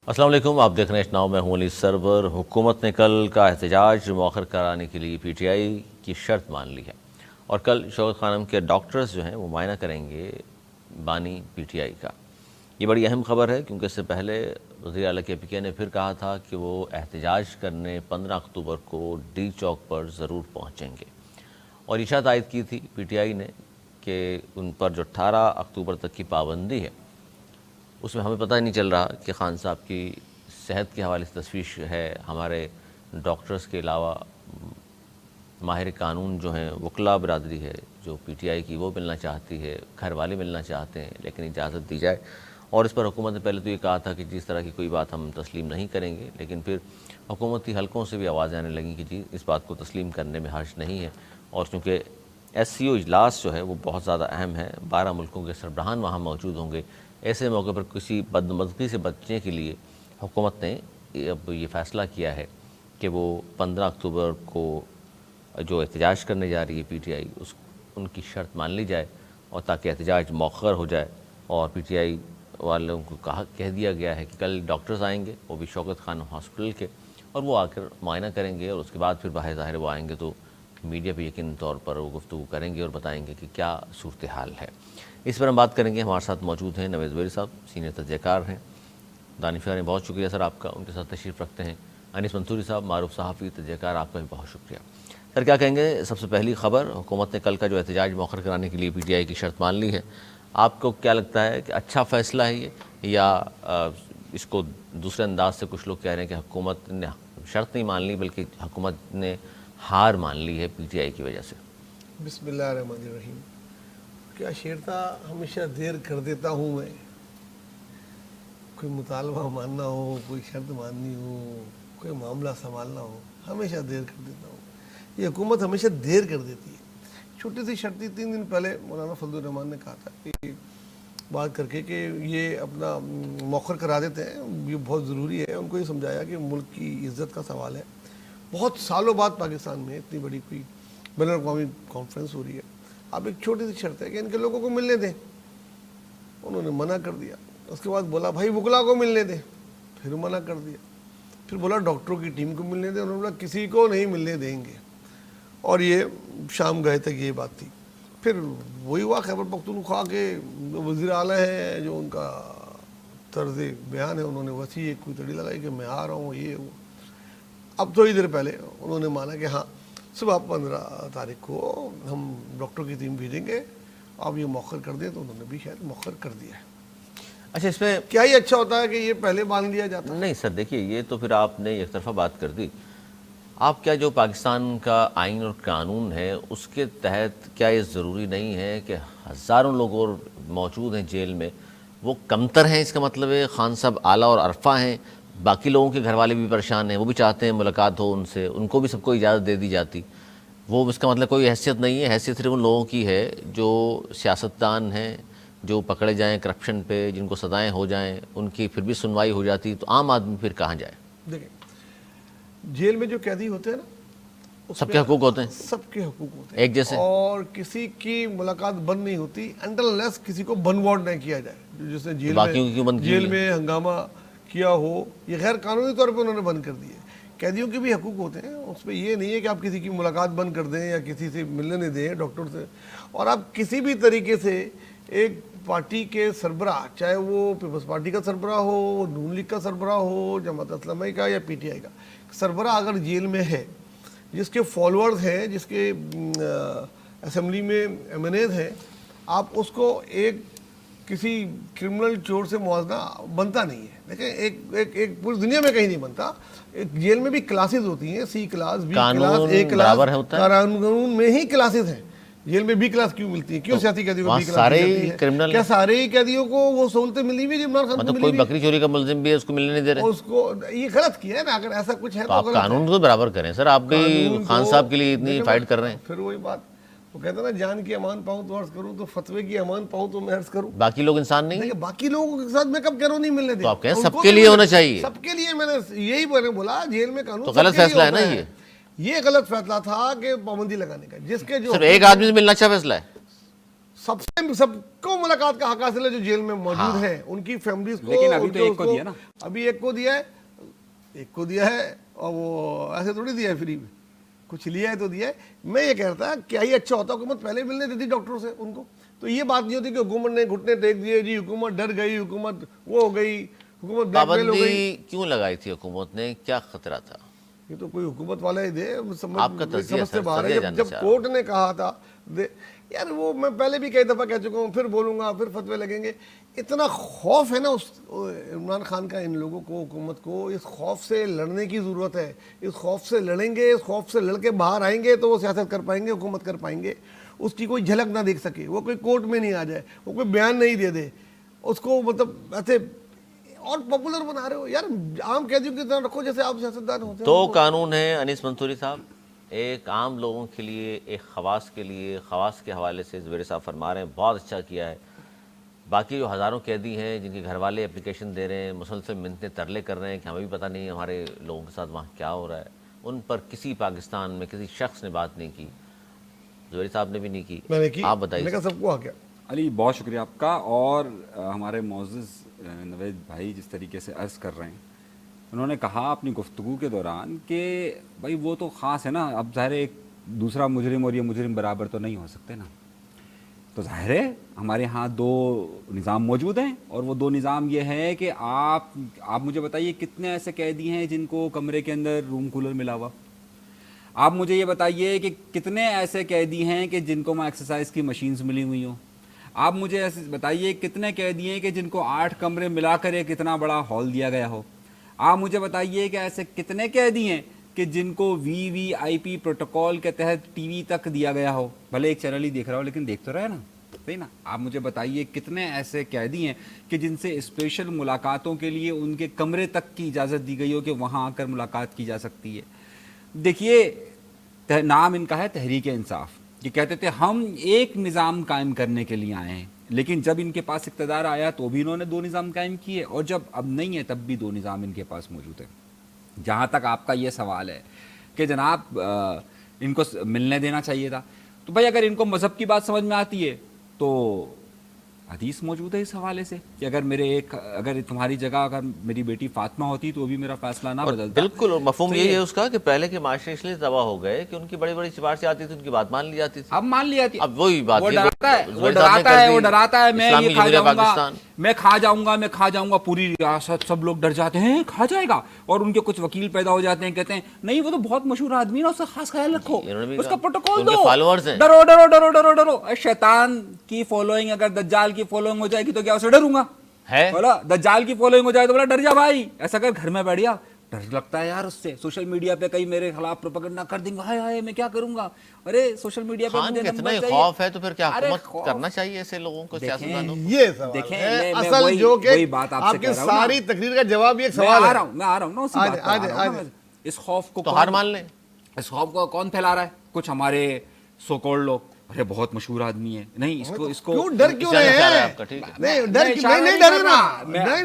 السلام علیکم، آپ دیکھ رہے ہیں ناؤ، میں ہوں علی سرور۔ حکومت نے کل کا احتجاج مؤخر کرانے کے لیے پی ٹی آئی کی شرط مان لی ہے اور کل شوکت خانم کے ڈاکٹرز جو ہیں وہ معائنہ کریں گے بانی پی ٹی آئی کا۔ یہ بڑی اہم خبر ہے کیونکہ اس سے پہلے وزیر اعلیٰ کے پی کے نے پھر کہا تھا کہ وہ احتجاج کرنے 15 اکتوبر کو ڈی چوک پر ضرور پہنچیں گے، اور یہ شرط عائد کی تھی پی ٹی آئی نے کہ ان پر جو 18 اکتوبر تک کی پابندی ہے اس میں ہمیں پتہ ہی نہیں چل رہا کہ خان صاحب کی صحت کے حوالے سے تشویش ہے۔ ہمارے ڈاکٹرز کے علاوہ ماہر قانون جو ہیں، وکلاء برادری ہے جو پی ٹی آئی کی، وہ ملنا چاہتی ہے، گھر والے ملنا چاہتے ہیں، لیکن اجازت دی جائے۔ اور اس پر حکومت نے پہلے تو یہ کہا تھا کہ جس طرح کی کوئی بات ہم تسلیم نہیں کریں گے، لیکن پھر حکومتی حلقوں سے بھی آوازیں آنے لگیں کہ جی اس بات کو تسلیم کرنے میں حرج نہیں ہے۔ اور چونکہ ایس سی او اجلاس جو ہے وہ بہت زیادہ اہم ہے، 12 ملکوں کے سربراہان وہاں موجود ہوں گے، ایسے موقع پر کسی بدنمزگی سے بچنے کے لیے حکومت نے اب یہ فیصلہ کیا ہے کہ وہ 15 اکتوبر کو جو احتجاج کرنے جا رہی ہے پی ٹی آئی، ان کی شرط مان لی جائے، اور تاکہ احتجاج مؤخر ہو جائے۔ اور پی ٹی آئی والوں کو کہہ دیا گیا ہے کہ کل ڈاکٹرز آئیں گے، وہ بھی شوکت خانم ہاسپٹل کے، اور وہ آ کر معائنہ کریں گے، اور اس کے بعد پھر باہر ظاہر وہ آئیں گے تو میڈیا پہ یقینی طور پر وہ گفتگو کریں گے اور بتائیں گے کہ کیا صورتحال ہے۔ اس پر ہم بات کریں گے۔ ہمارے ساتھ موجود ہیں نوید زبیری صاحب، سینئر تجزیہ کار ہیں۔ دانشور ہیں، بہت شکریہ سر آپ کا، ان کے ساتھ تشریف رکھتے ہیں۔ انیس منصوری صاحب، معروف صحافی، تجزیہ کار، آپ کا بھی بہت شکریہ۔ سر کیا کہیں گے؟ سب سے پہلی خبر، حکومت نے کل کا جو احتجاج مؤخر کرانے کے لیے پی ٹی آئی کی شرط مان لی ہے۔ آپ کو کیا لگتا ہے کہ اچھا فیصلہ ہے یہ، یا اس کو دوسرے انداز سے کچھ لوگ کہہ رہے ہیں کہ حکومت نے شرط نہیں مان لی بلکہ حکومت نے ہار مان لی ہے پی ٹی آئی کی وجہ سے؟ بسم اللہ الرحمن الرحیم۔ کیا شعر تھا، ہمیشہ دیر کر دیتا ہوں میں، کوئی مطالبہ ماننا ہو، کوئی شرط ماننی ہو، کوئی معاملہ سنبھالنا ہو، ہمیشہ دیر کر دیتا ہوں۔ یہ حکومت ہمیشہ دیر کر دیتی ہے۔ چھوٹی سی شرط 3 دن پہلے مولانا فضل الرحمان نے کہا تھا کہ بات کر کے کہ یہ اپنا مؤخر کرا دیتے ہیں، یہ بہت ضروری ہے۔ ان کو یہ سمجھایا کہ ملک کی عزت کا سوال ہے، بہت سالوں بعد پاکستان میں اتنی بڑی کوئی بین الاقوامی کانفرنس ہو رہی ہے، اب ایک چھوٹی سی شرط ہے کہ ان کے لوگوں کو ملنے دیں۔ انہوں نے منع کر دیا۔ اس کے بعد بولا بھائی وکلا کو ملنے دیں، پھر منع کر دیا۔ پھر بولا ڈاکٹروں کی ٹیم کو ملنے دیں، انہوں نے بولا کسی کو نہیں ملنے دیں گے، اور یہ شام گئے تک یہ بات تھی۔ پھر وہی ہوا، خیبر پختونخوا کے وزیر اعلیٰ ہیں جو ان کا طرز بیان ہے، انہوں نے وسیع ایک کوئی تڑی لگائی کہ میں آ رہا ہوں، یہ وہ۔ اب تھوڑی دیر پہلے انہوں نے مانا کہ ہاں صبح 15 تاریخ کو ہم ڈاکٹر کی ٹیم بھیجیں گے، آپ یہ مؤخر کر دیں، تو انہوں نے بھی شاید مؤخر کر دیا ہے۔ اچھا، اس میں کیا یہ اچھا ہوتا ہے کہ یہ پہلے مان لیا جاتا؟ نہیں سر، دیکھیے یہ تو پھر آپ نے ایک طرفہ بات کر دی۔ آپ کیا جو پاکستان کا آئین اور قانون ہے اس کے تحت کیا یہ ضروری نہیں ہے کہ ہزاروں لوگ اور موجود ہیں جیل میں، وہ کمتر ہیں؟ اس کا مطلب ہے خان صاحب اعلیٰ اور عرفہ ہیں، باقی لوگوں کے گھر والے بھی پریشان ہیں، وہ بھی چاہتے ہیں ملاقات ہو ان سے، ان کو بھی سب کو اجازت دے دی جاتی، وہ اس کا مطلب کوئی حیثیت نہیں ہے؟ حیثیت صرف ان لوگوں کی ہے جو سیاستدان ہیں، جو پکڑے جائیں کرپشن پہ، جن کو سزائیں ہو جائیں، ان کی پھر بھی سنوائی ہو جاتی، تو عام آدمی پھر کہاں جائے؟ دیکھیں، جیل میں جو قیدی ہوتے ہیں نا، سب کے حقوق ہوتے ہیں، سب کے حقوق ہوتے ہیں ایک جیسے، اور کسی کی ملاقات بند نہیں ہوتی انٹل انلیس کسی کو بن وارڈ نہ کیا جائے۔ جس نے باقیوں کی کیوں بند کی جیل میں ہنگامہ کیا ہو، یہ غیر قانونی طور پہ انہوں نے بند کر دیے۔ قیدیوں کے بھی حقوق ہوتے ہیں، اس پہ یہ نہیں ہے کہ آپ کسی کی ملاقات بند کر دیں یا کسی سے ملنے نہیں دیں ڈاکٹر سے، اور آپ کسی بھی طریقے سے ایک پارٹی کے سربراہ، چاہے وہ پیپلز پارٹی کا سربراہ ہو، نون لیگ کا سربراہ ہو، جماعت اسلامی کا یا پی ٹی آئی کا سربراہ، اگر جیل میں ہے، جس کے فالوورز ہیں، جس کے اسمبلی میں ایم این ایز ہیں، آپ اس کو ایک کسی کرمنل چور سے موازنہ بنتا نہیں ہے۔ دیکھیں ایک پوری دنیا میں کہیں نہیں بنتا۔ ایک جیل میں بھی کلاسز ہوتی ہیں، C class, B class, A class, قانون میں ہی کلاسز ہیں۔ جیل میں بی کلاس کیوں ملتی ہے؟ کیوں سیاسی قیدیوں کو بی کلاس ملتی ہے؟ کیا سارے ہی قیدیوں کو وہ سہولتیں ملی ہوئی عمران خان کو مطلب کوئی بکری چوری کا ملزم بھی ہے اس کو ملنے نہیں دے رہے؟ اس کو یہ غلط کیا ہے نا، اگر ایسا کچھ ہے تو آپ قانون کو برابر کریں سر، آپ بھی خان صاحب کے لیے اتنی فائٹ کر رہے ہیں۔ پھر وہی بات، وہ کہتا ہے نا جان کی امان پاؤں تو عرض کروں، تو فتوے کی امان پاؤں تو میں عرض کروں۔ باقی لوگ انسان نہیں ہیں؟ باقی لوگوں کے ساتھ میں کب کہہ رہا ہوں نہیں ملنے دیں، تو آپ کہیں سب کے لیے ہونا چاہیے۔ سب کے لیے، میں نے یہی بولا، جیل میں قانون تو غلط فیصلہ ہے نا یہ غلط فیصلہ تھا کہ پابندی لگانے کا، جس کے جو صرف ایک آدمی سے ملنا اچھا فیصلہ ہے؟ سب کو ملاقات کا حق حاصل ہے جو جیل میں موجود ہیں, ان کی فیملیز کو. لیکن ابھی تو ایک کو دیا نا, ابھی ایک کو دیا ہے اور وہ ایسے تھوڑی دیا ہے فری میں, کچھ لیا ہے تو دیا ہے. میں یہ کہتا کیا ہی اچھا ہوتا حکومت پہلے ملنے دیتی ڈاکٹروں سے ان کو, تو یہ بات نہیں ہوتی کہ حکومت نے گھٹنے ٹیک دیے, جی حکومت ڈر گئی, حکومت وہ ہو گئی, حکومت بلیک میل ہو گئی. پابندی کیوں لگائی تھی حکومت نے, کیا خطرہ تھا؟ یہ تو کوئی حکومت والا ہی دے, آپ کا تجزیہ سے باہر ہے. جب کورٹ نے کہا تھا یار, وہ میں پہلے بھی کئی دفعہ کہہ چکا ہوں, پھر بولوں گا, پھر فتوے لگیں گے. اتنا خوف ہے نا اس عمران خان کا ان لوگوں کو, حکومت کو. اس خوف سے لڑنے کی ضرورت ہے. اس خوف سے لڑیں گے, اس خوف سے لڑ کے باہر آئیں گے تو وہ سیاست کر پائیں گے, حکومت کر پائیں گے. اس کی کوئی جھلک نہ دیکھ سکے, وہ کوئی کورٹ میں نہیں آ جائے, وہ کوئی بیان نہیں دے دے, اس کو مطلب ایسے اور پاپولر بنا رہے ہو یار. عام قیدیوں کی طرح رکھو جیسے آپ سیاستدان ہوتے ہیں. دو قانون ہیں انیس منصوری صاحب, ایک عام لوگوں کے لیے, ایک خواص کے لیے. خواص کے حوالے سے زبیر صاحب فرما رہے ہیں بہت اچھا کیا ہے. باقی جو ہزاروں قیدی ہیں جن کے گھر والے اپلیکیشن دے رہے ہیں, مسلسل منتیں ترلے کر رہے ہیں کہ ہمیں بھی پتہ نہیں ہمارے لوگوں کے ساتھ وہاں کیا ہو رہا ہے, ان پر کسی پاکستان میں کسی شخص نے بات نہیں کی, زبیر صاحب نے بھی نہیں کی. میں نے کی, آپ بتائیے. میں نے کہا سب کو آ گیا. علی بہت شکریہ آپ کا. اور ہمارے معزز نوید بھائی جس طریقے سے عرض کر رہے ہیں, انہوں نے کہا اپنی گفتگو کے دوران کہ بھائی وہ تو خاص ہے نا, اب ظاہر ہے ایک دوسرا مجرم اور یہ مجرم برابر تو نہیں ہو سکتے نا. تو ظاہر ہے ہمارے ہاں دو نظام موجود ہیں, اور وہ دو نظام یہ ہے کہ آپ مجھے بتائیے کتنے ایسے قیدی ہیں جن کو کمرے کے اندر روم کولر ملا ہوا. آپ مجھے یہ بتائیے کہ کتنے ایسے قیدی ہیں کہ جن کو ایکسرسائز کی مشینز ملی ہوئی ہوں. آپ مجھے ایسے بتائیے کتنے قیدی ہیں کہ جن کو 8 کمرے ملا کر ایک اتنا بڑا ہال دیا گیا ہو. آپ مجھے بتائیے کہ ایسے کتنے قیدی ہیں کہ جن کو VVIP پروٹوکول کے تحت ٹی وی تک دیا گیا ہو, بھلے ایک چینل ہی دیکھ رہا ہو لیکن دیکھ تو رہے نا, صحیح نا. آپ مجھے بتائیے کتنے ایسے قیدی ہیں کہ جن سے اسپیشل ملاقاتوں کے لیے ان کے کمرے تک کی اجازت دی گئی ہو کہ وہاں آ کر ملاقات کی جا سکتی ہے. دیکھیے نام ان کا ہے تحریک انصاف, یہ کہتے تھے ہم ایک نظام قائم کرنے کے لیے آئے ہیں, لیکن جب ان کے پاس اقتدار آیا تو بھی انہوں نے 2 نظام قائم کیے, اور جب اب نہیں ہے تب بھی 2 نظام ان کے پاس موجود ہیں. جہاں تک آپ کا یہ سوال ہے کہ جناب ان کو ملنے دینا چاہیے تھا, تو بھائی اگر ان کو مذہب کی بات سمجھ میں آتی ہے تو حدیث موجود ہے اس حوالے سے کہ اگر تمہاری جگہ اگر میری بیٹی فاطمہ ہوتی تو بھی میرا فیصلہ نہ بدلتا. بالکل, اور مفہوم یہی ہے اس کا کہ پہلے کے معاشرے اس لیے تباہ ہو گئے کہ ان کی بڑی بڑی سفارشیں آتی تھی, ان کی بات مان لی جاتی تھی. اب مان لی جاتی, اب وہی بات وہ ڈراتا ہے میں یہ کھا جاؤں گا, میں کھا جاؤں گا, پوری ریاست سب لوگ ڈر جاتے ہیں کھا جائے گا, اور ان کے کچھ وکیل پیدا ہو جاتے ہیں کہتے ہیں نہیں وہ تو بہت مشہور آدمی ہے, اس کا خاص خیال رکھو, اس کا پروٹوکول دو, ڈرو ڈرو ڈرو ڈرو ڈرو. شیطان کی فالوئنگ اگر دجال کی فالوئنگ ہو جائے گی تو کیا اسے ڈروں گا؟ بولا دجال کی فالوئنگ ہو جائے تو بولا ڈر جا بھائی. ایسا کر گھر میں بیٹھ گیا, ڈر لگتا ہے یار اس سے, سوشل میڈیا پہ کئی میرے خلاف پروپیگنڈا کر دیں گے, ہائے ہائے میں کیا کروں گا, ارے سوشل میڈیا پہ مجھے اتنا ہی خوف ہے تو پھر کیا حکومت کرنا چاہیے ایسے لوگوں کو, سیاستدانوں کو؟ یہ سوال ہے اصل جو کہ آپ کی ساری تقریر کا جواب ایک سوال ہے. میں آ رہا ہوں نا اسی بات پر. اس خوف کو تو ہار مان لیں. اس خوف کو کون پھیلا رہا ہے؟ کچھ ہمارے سو کالڈ لوگ, ارے بہت مشہور آدمی ہے, نہیں اس کو کیوں ڈر کیوں رہے ہیں؟ نہیں ڈر.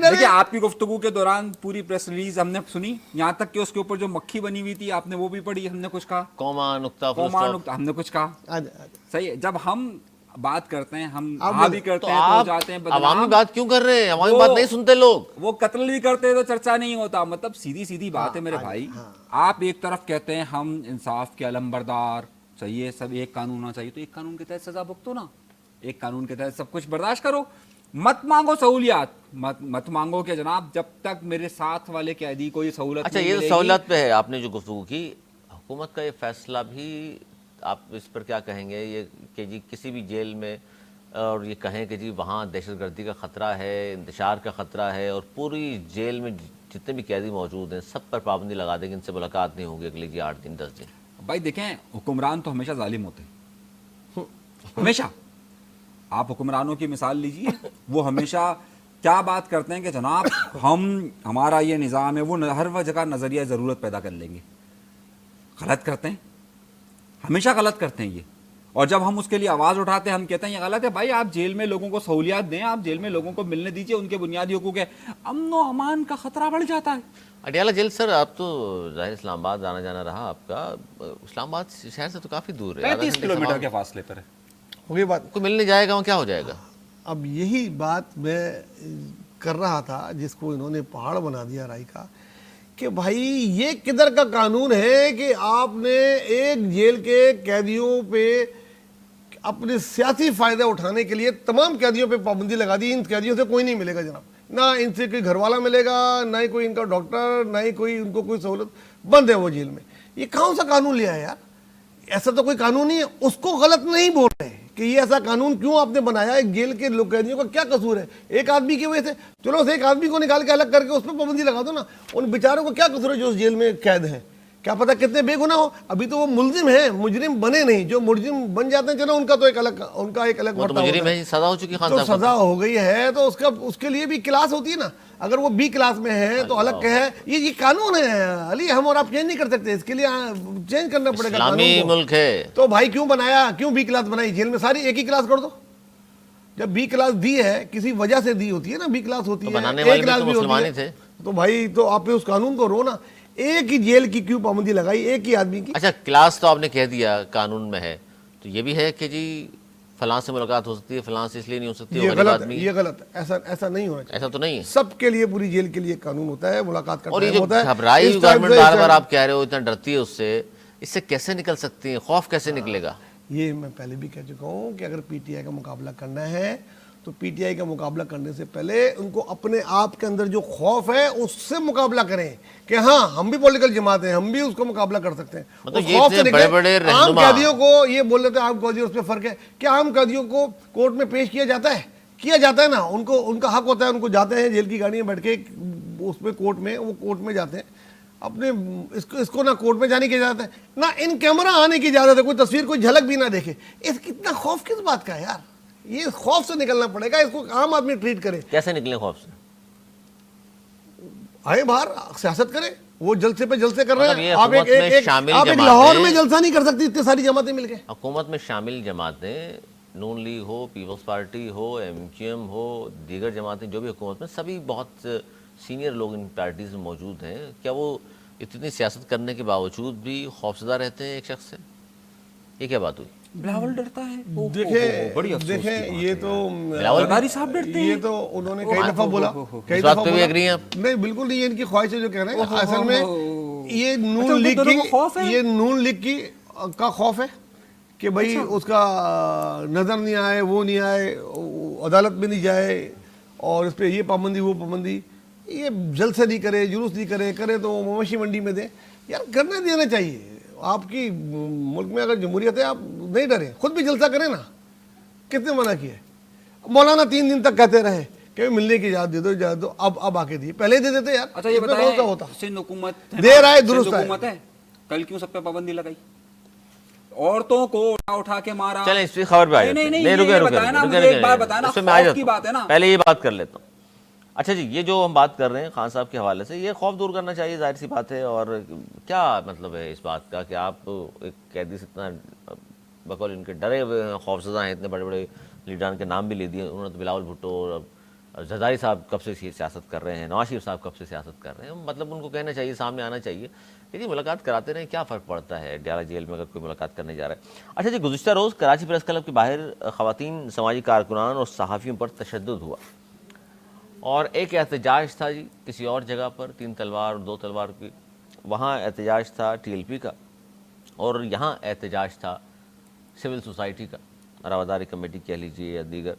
دیکھیے آپ کی گفتگو کے دوران پوری پریس ریلیز ہم نے سنی, یہاں تک کہ اس کے اوپر جو مکھی بنی ہوئی تھی آپ نے وہ بھی پڑھی, ہم نے کچھ کہا کوما نقطہ ہم نے کچھ کہا, صحیح ہے. جب ہم بات کرتے ہیں ہم بھی کرتے ہیں تو جاتے ہیں عوامی بات کیوں کر رہے ہیں, عوامی بات نہیں سنتے لوگ, وہ قتل بھی کرتے تو چرچا نہیں ہوتا. مطلب سیدھی بات ہے میرے بھائی, آپ ایک طرف کہتے ہیں ہم انصاف کے علمبردار, صحیح ہے, سب ایک قانون ہونا چاہیے, تو ایک قانون کے تحت سزا بھگتو نا, ایک قانون کے تحت سب کچھ برداشت کرو, مت مانگو سہولیات, مت مانگو کہ جناب جب تک میرے ساتھ والے قیدی کو یہ سہولت. اچھا یہ تو سہولت پہ ہے آپ نے جو گفتگو کی, حکومت کا یہ فیصلہ بھی آپ اس پر کیا کہیں گے, یہ کہ جی کسی بھی جیل میں اور یہ کہیں کہ جی وہاں دہشت گردی کا خطرہ ہے, انتشار کا خطرہ ہے, اور پوری جیل میں جتنے بھی قیدی موجود ہیں سب پر پابندی لگا دیں کہ ان سے ملاقات نہیں ہوگی اگلے 8 دن 10 دن. بھائی دیکھیں حکمران تو ہمیشہ ظالم ہوتے ہیں, ہمیشہ. آپ حکمرانوں کی مثال لیجئے, وہ ہمیشہ کیا بات کرتے ہیں کہ جناب ہمارا یہ نظام ہے, وہ ہر جگہ نظریہ ضرورت پیدا کر لیں گے. غلط کرتے ہیں, ہمیشہ غلط کرتے ہیں یہ. اور جب ہم اس کے لیے آواز اٹھاتے ہیں ہم کہتے ہیں یہ غلط ہے. بھائی آپ جیل میں لوگوں کو سہولیات دیں, آپ جیل میں لوگوں کو ملنے دیجئے, ان کے بنیادی حقوق ہے, امن و امان کا خطرہ بڑھ جاتا ہے. اڈیالہ جیل سر, آپ تو ظاہر اسلام آباد آنا جانا رہا آپ کا, اسلام آباد شہر سے تو کافی دور ہے, 35 کلومیٹر کے فاصلے پر ہے. ہو گئی بات. کوئی ملنے جائے گا وہاں کیا ہو جائے گا؟ اب یہی بات میں کر رہا تھا جس کو انہوں نے پہاڑ بنا دیا رائی کا، کہ بھائی یہ کدھر کا قانون ہے کہ آپ نے ایک جیل کے قیدیوں پہ اپنے سیاسی فائدہ اٹھانے کے لیے تمام قیدیوں پہ پابندی لگا دی. ان قیدیوں سے کوئی نہیں ملے گا جناب، نہ ان سے کوئی گھر والا ملے گا، نہ ہی کوئی ان کا ڈاکٹر، نہ ہی کوئی ان کو کوئی سہولت. بند ہے وہ جیل میں. یہ کون سا قانون لیا ہے یار؟ ایسا تو کوئی قانون نہیں ہے. اس کو غلط نہیں بول رہے کہ یہ ایسا قانون کیوں آپ نے بنایا، ایک جیل کے لوگ قیدیوں کا کیا قصور ہے ایک آدمی کی وجہ سے؟ چلو اس ایک آدمی کو نکال کے الگ کر کے اس پہ پابندی لگا دو نا. ان بیچاروں کو کیا قصور ہے جو اس جیل میں قید ہیں؟ کیا پتہ کتنے بے گناہ ہو. ابھی تو وہ ملزم ہیں، مجرم بنے نہیں. جو مجرم بن جاتے ہیں چلو ان کا تو ایک الگ، ان کا ایک الگ وہ تو مرتبہ مجرم ہوتا ہے، سزا ہو چکی خان تو صاحب کو. سزا ہو گئی ہے تو اس کے لیے بھی کلاس ہوتی ہے نا. اگر وہ بی کلاس میں ہے تو الگ ہے. یہ قانون ہے علی، ہم اور آپ چینج نہیں کر سکتے. اس کے لیے چینج کرنا پڑے گا اسلامی قانون کو. ملک ہے. تو بھائی کیوں بنایا، کیوں بی کلاس بنائی؟ جیل میں ساری ایک ہی کلاس کر دو. جب بی کلاس دی ہے کسی وجہ سے دی ہوتی ہے نا، بی کلاس ہوتی ہے، بنانے اے والے بھی کلاس تو بھی ہوتی مسلمان ہی ہے. تھے. تو بھائی تو آپ نے اس قانون کو رو نا. ایک ہی جیل کی کیوں پابندی لگائی ایک ہی آدمی کی؟ اچھا کلاس تو آپ نے کہہ دیا قانون میں ہے، تو یہ بھی ہے کہ جی فلاں سے ملاقات ہو سکتی ہے، فلاں سے اس لیے نہیں ہو سکتی، وہ یہ غریب غلط ہے، آدمی. یہ غلط ہے. ایسا نہیں ہونا چاہیے. ایسا تو نہیں ہے. سب کے لیے پوری جیل کے لیے قانون ہوتا ہے، ملاقات کا اور یہ ٹائم جو ہوتا ہے. گھبرائی اس ٹائم گورنمنٹ سے بار بار آپ کہہ رہے ہو اتنا ڈرتی ہے اس سے کیسے نکل سکتی ہیں؟ خوف کیسے نکلے گا؟ یہ میں پہلے بھی کہہ چکا ہوں کہ اگر پی ٹی آئی کا مقابلہ کرنا ہے تو پی ٹی آئی کا مقابلہ کرنے سے پہلے ان کو اپنے آپ کے اندر جو خوف ہے اس سے مقابلہ کریں کہ ہاں ہم بھی پولیٹیکل جماعت ہیں، ہم بھی اس کو مقابلہ کر سکتے ہیں. مطلب اس یہ خوف سے اتنے نکلیں. بڑے عام رہنما قیدیوں کو یہ بول رہے تھے عام قیدیوں، اس پہ فرق ہے کہ عام قیدیوں کو کورٹ میں پیش کیا جاتا ہے نا. ان کا حق ہوتا ہے، ان کو جاتے ہیں جیل کی گاڑی میں بیٹھ کے اس میں کورٹ میں جاتے ہیں. اپنے اس کو نہ کورٹ میں جانے کی اجازت ہے، نہ ان کیمرہ آنے کی اجازت ہے، کوئی تصویر کوئی جھلک بھی نہ دیکھے. اس کتنا خوف کس بات کا ہے یار؟ یہ خوف سے نکلنا پڑے گا. اس کو عام آدمی ٹریٹ کرے. کیسے نکلیں خوف سے؟ آئے باہر سیاست کرے. وہ جلسے پہ جلسے کر رہے مطلب ہیں. یہ آپ حکومت میں شامل ایک جماعتیں، لاہور میں جلسہ نہیں کر سکتی اتنے ساری جماعتیں مل کے. حکومت میں شامل جماعتیں، نون لیگ ہو، پیپلز پارٹی ہو، ایم کیو ایم ہو، دیگر جماعتیں جو بھی حکومت میں، سبھی بہت سینئر لوگ ان پارٹیز میں موجود ہیں. کیا وہ اتنی سیاست کرنے کے باوجود بھی خوفزدہ رہتے ہیں ایک شخص سے؟ یہ کیا بات ہوئی؟ بلاول ڈرتا ہے. دیکھیں یہ تو زرداری صاحب ڈرتے ہیں. یہ تو انہوں نے کئی دفعہ بولا، کئی اس بات دفعہ پہ بھی بولا. ایگری ہیں آپ؟ نہیں بالکل نہیں. یہ ان کی خواہش ہے جو کہہ رہے ہیں. اصل میں یہ نون لیگ کی کا خوف ہے کہ بھائی اس کا نظر نہیں آئے، وہ نہیں آئے، عدالت میں نہیں جائے، اور اس پہ یہ پابندی وہ پابندی. یہ جلسے نہیں کرے، جلوس نہیں کرے تو مویشی منڈی میں دیں. یار کرنے دینا چاہیے. آپ کی ملک میں اگر جمہوریت ہے آپ نہیں ڈریں، خود بھی جلسہ کریں نا. کتنے منع کیے؟ مولانا 3 دن تک کہتے رہے کہ ملنے کی اجازت دو. اب آ کے دی، پہلے دے دیتے یار. اچھا یہ بتائیں، ہوتا سندھ حکومت دیر آئے درست ہے. کل کیوں سب پہ پابندی لگائی؟ عورتوں کو اٹھا کے مارا. چلیں اس خبر پہ آ جاتے ہیں. نہیں رکے، پہلے یہ بات کر لیتا ہوں. اچھا جی، یہ جو ہم بات کر رہے ہیں خان صاحب کے حوالے سے، یہ خوف دور کرنا چاہیے، ظاہر سی بات ہے. اور کیا مطلب ہے اس بات کا کہ آپ ایک قیدی سے اتنا بقول ان کے ڈرے ہوئے ہیں، خوفزدہ ہیں؟ اتنے بڑے بڑے لیڈران کے نام بھی لے دیے انہوں نے. تو بلاول بھٹو اور زرداری صاحب کب سے سیاست کر رہے ہیں، نواز شریف صاحب کب سے سیاست کر رہے ہیں. مطلب ان کو کہنا چاہیے، سامنے آنا چاہیے کہ جی ملاقات کراتے رہیں، کیا فرق پڑتا ہے ڈیالہ جیل میں اگر کوئی ملاقات کرنے جا رہا ہے. اچھا جی، گزشتہ روز کراچی پریس کلب کے باہر خواتین سماجی کارکنان اور صحافیوں پر تشدد ہوا، اور ایک احتجاج تھا جی کسی اور جگہ پر 3 تلوار اور 2 تلوار کی. وہاں احتجاج تھا ٹی ایل پی کا، اور یہاں احتجاج تھا سول سوسائٹی کا، رواداری کمیٹی کہہ لیجیے یا دیگر.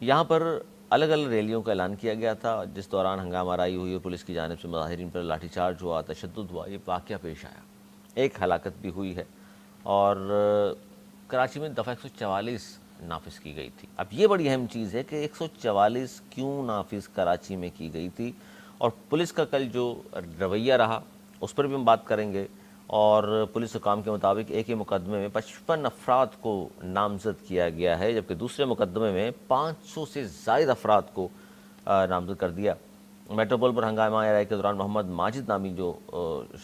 یہاں پر الگ الگ ریلیوں کا اعلان کیا گیا تھا، جس دوران ہنگامہ آرائی ہوئی اور پولیس کی جانب سے مظاہرین پر لاٹھی چارج ہوا، تشدد ہوا. یہ واقعہ پیش آیا، ایک ہلاکت بھی ہوئی ہے، اور کراچی میں دفعہ 144 نافذ کی گئی تھی. اب یہ بڑی اہم چیز ہے کہ 144 کیوں نافذ کراچی میں کی گئی تھی، اور پولیس کا کل جو رویہ رہا اس پر بھی ہم بات کریں گے. اور پولیس حکام کے مطابق ایک ہی مقدمے میں 55 افراد کو نامزد کیا گیا ہے، جبکہ دوسرے مقدمے میں 500 سے زائد افراد کو نامزد کر دیا. میٹروپول پر ہنگامہ آرائی کے دوران محمد ماجد نامی جو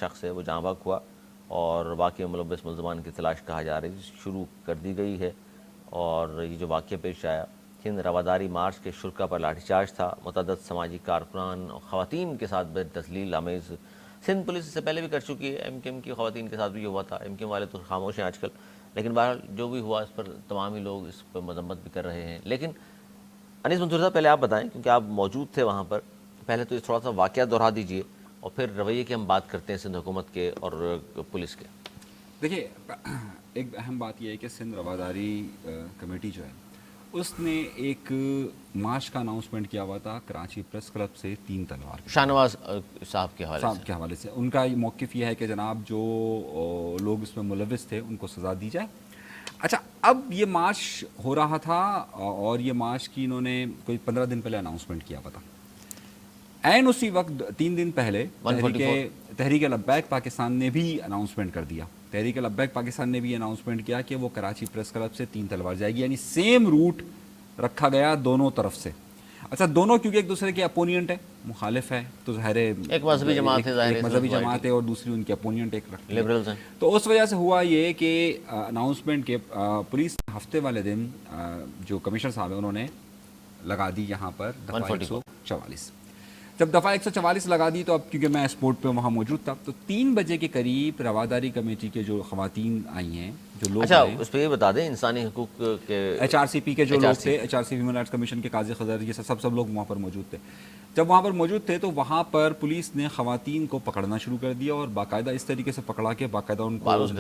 شخص ہے وہ جاں بحق ہوا، اور واقعہ ملوث ملزمان کی تلاش کہا جا رہی شروع کر دی گئی ہے. اور یہ جو واقعہ پیش آیا، سندھ رواداری مارچ کے شرکا پر لاٹھی چارج تھا، متعدد سماجی کارکنان اور خواتین کے ساتھ بے تذلیل آمیز. سندھ پولیس اس سے پہلے بھی کر چکی ہے، ایم کیو ایم کی خواتین کے ساتھ بھی یہ ہوا تھا. ایم کیو ایم والے تو خاموش ہیں آج کل، لیکن بہرحال جو بھی ہوا اس پر تمام ہی لوگ اس پر مذمت بھی کر رہے ہیں. لیکن انیس منصور صاحب پہلے آپ بتائیں کیونکہ آپ موجود تھے وہاں پر, پہلے تو تھوڑا سا واقعہ دہرا دیجئے اور پھر رویے کی ہم بات کرتے ہیں سندھ حکومت کے اور پولیس کے. دیکھیے ایک اہم بات یہ ہے کہ سندھ رواداری کمیٹی جو ہے اس نے ایک مارچ کا اناؤنسمنٹ کیا ہوا تھا کراچی پریس کلب سے 3 تلوار شاہ نواز صاحب کے حوالے سے. ان کا موقف یہ ہے کہ جناب جو لوگ اس میں ملوث تھے ان کو سزا دی جائے. اچھا اب یہ مارچ ہو رہا تھا اور یہ مارچ کی انہوں نے کوئی 15 دن پہلے اناؤنسمنٹ کیا ہوا تھا. این اسی وقت 3 دن پہلے تحریک لبیک پاکستان نے بھی اناؤنسمنٹ کر دیا. تحریک لبیک پاکستان نے بھی اناؤنسمنٹ کیا کہ وہ کراچی پریس کلب سے 3 تلوار جائے گی, یعنی سیم روٹ رکھا گیا دونوں طرف سے. اچھا دونوں کیونکہ ایک دوسرے کے اپونینٹ ہے, مخالف ہے, تو ظاہر ہے ایک مذہبی جماعت ہے, ایک مذہبی جماعت ہے اور دوسری ان کے اپونینٹ ایک رکھتی ہے, لبرلز ہیں. تو اس وجہ سے ہوا یہ کہ اناؤنسمنٹ کے پولیس ہفتے والے دن جو کمشنر صاحب ہیں انہوں نے لگا دی یہاں پر دفعہ 144. جب دفعہ 144 لگا دی تو اب کیونکہ میں اسپورٹ پہ وہاں موجود تھا تو 3 بجے کے قریب رواداری کمیٹی کے جو خواتین آئی ہیں جو لوگ اچھا اس پہ یہ بتا دیں انسانی حقوق کے HRCP کے جو لوگ تھے, HRCP ہیومن رائٹس کمیشن کے قاضی خضر, یہ سب لوگ وہاں پر موجود تھے. جب وہاں پر موجود تھے تو وہاں پر پولیس نے خواتین کو پکڑنا شروع کر دیا اور باقاعدہ اس طریقے سے پکڑا کہ باقاعدہ ان کو بالوں سے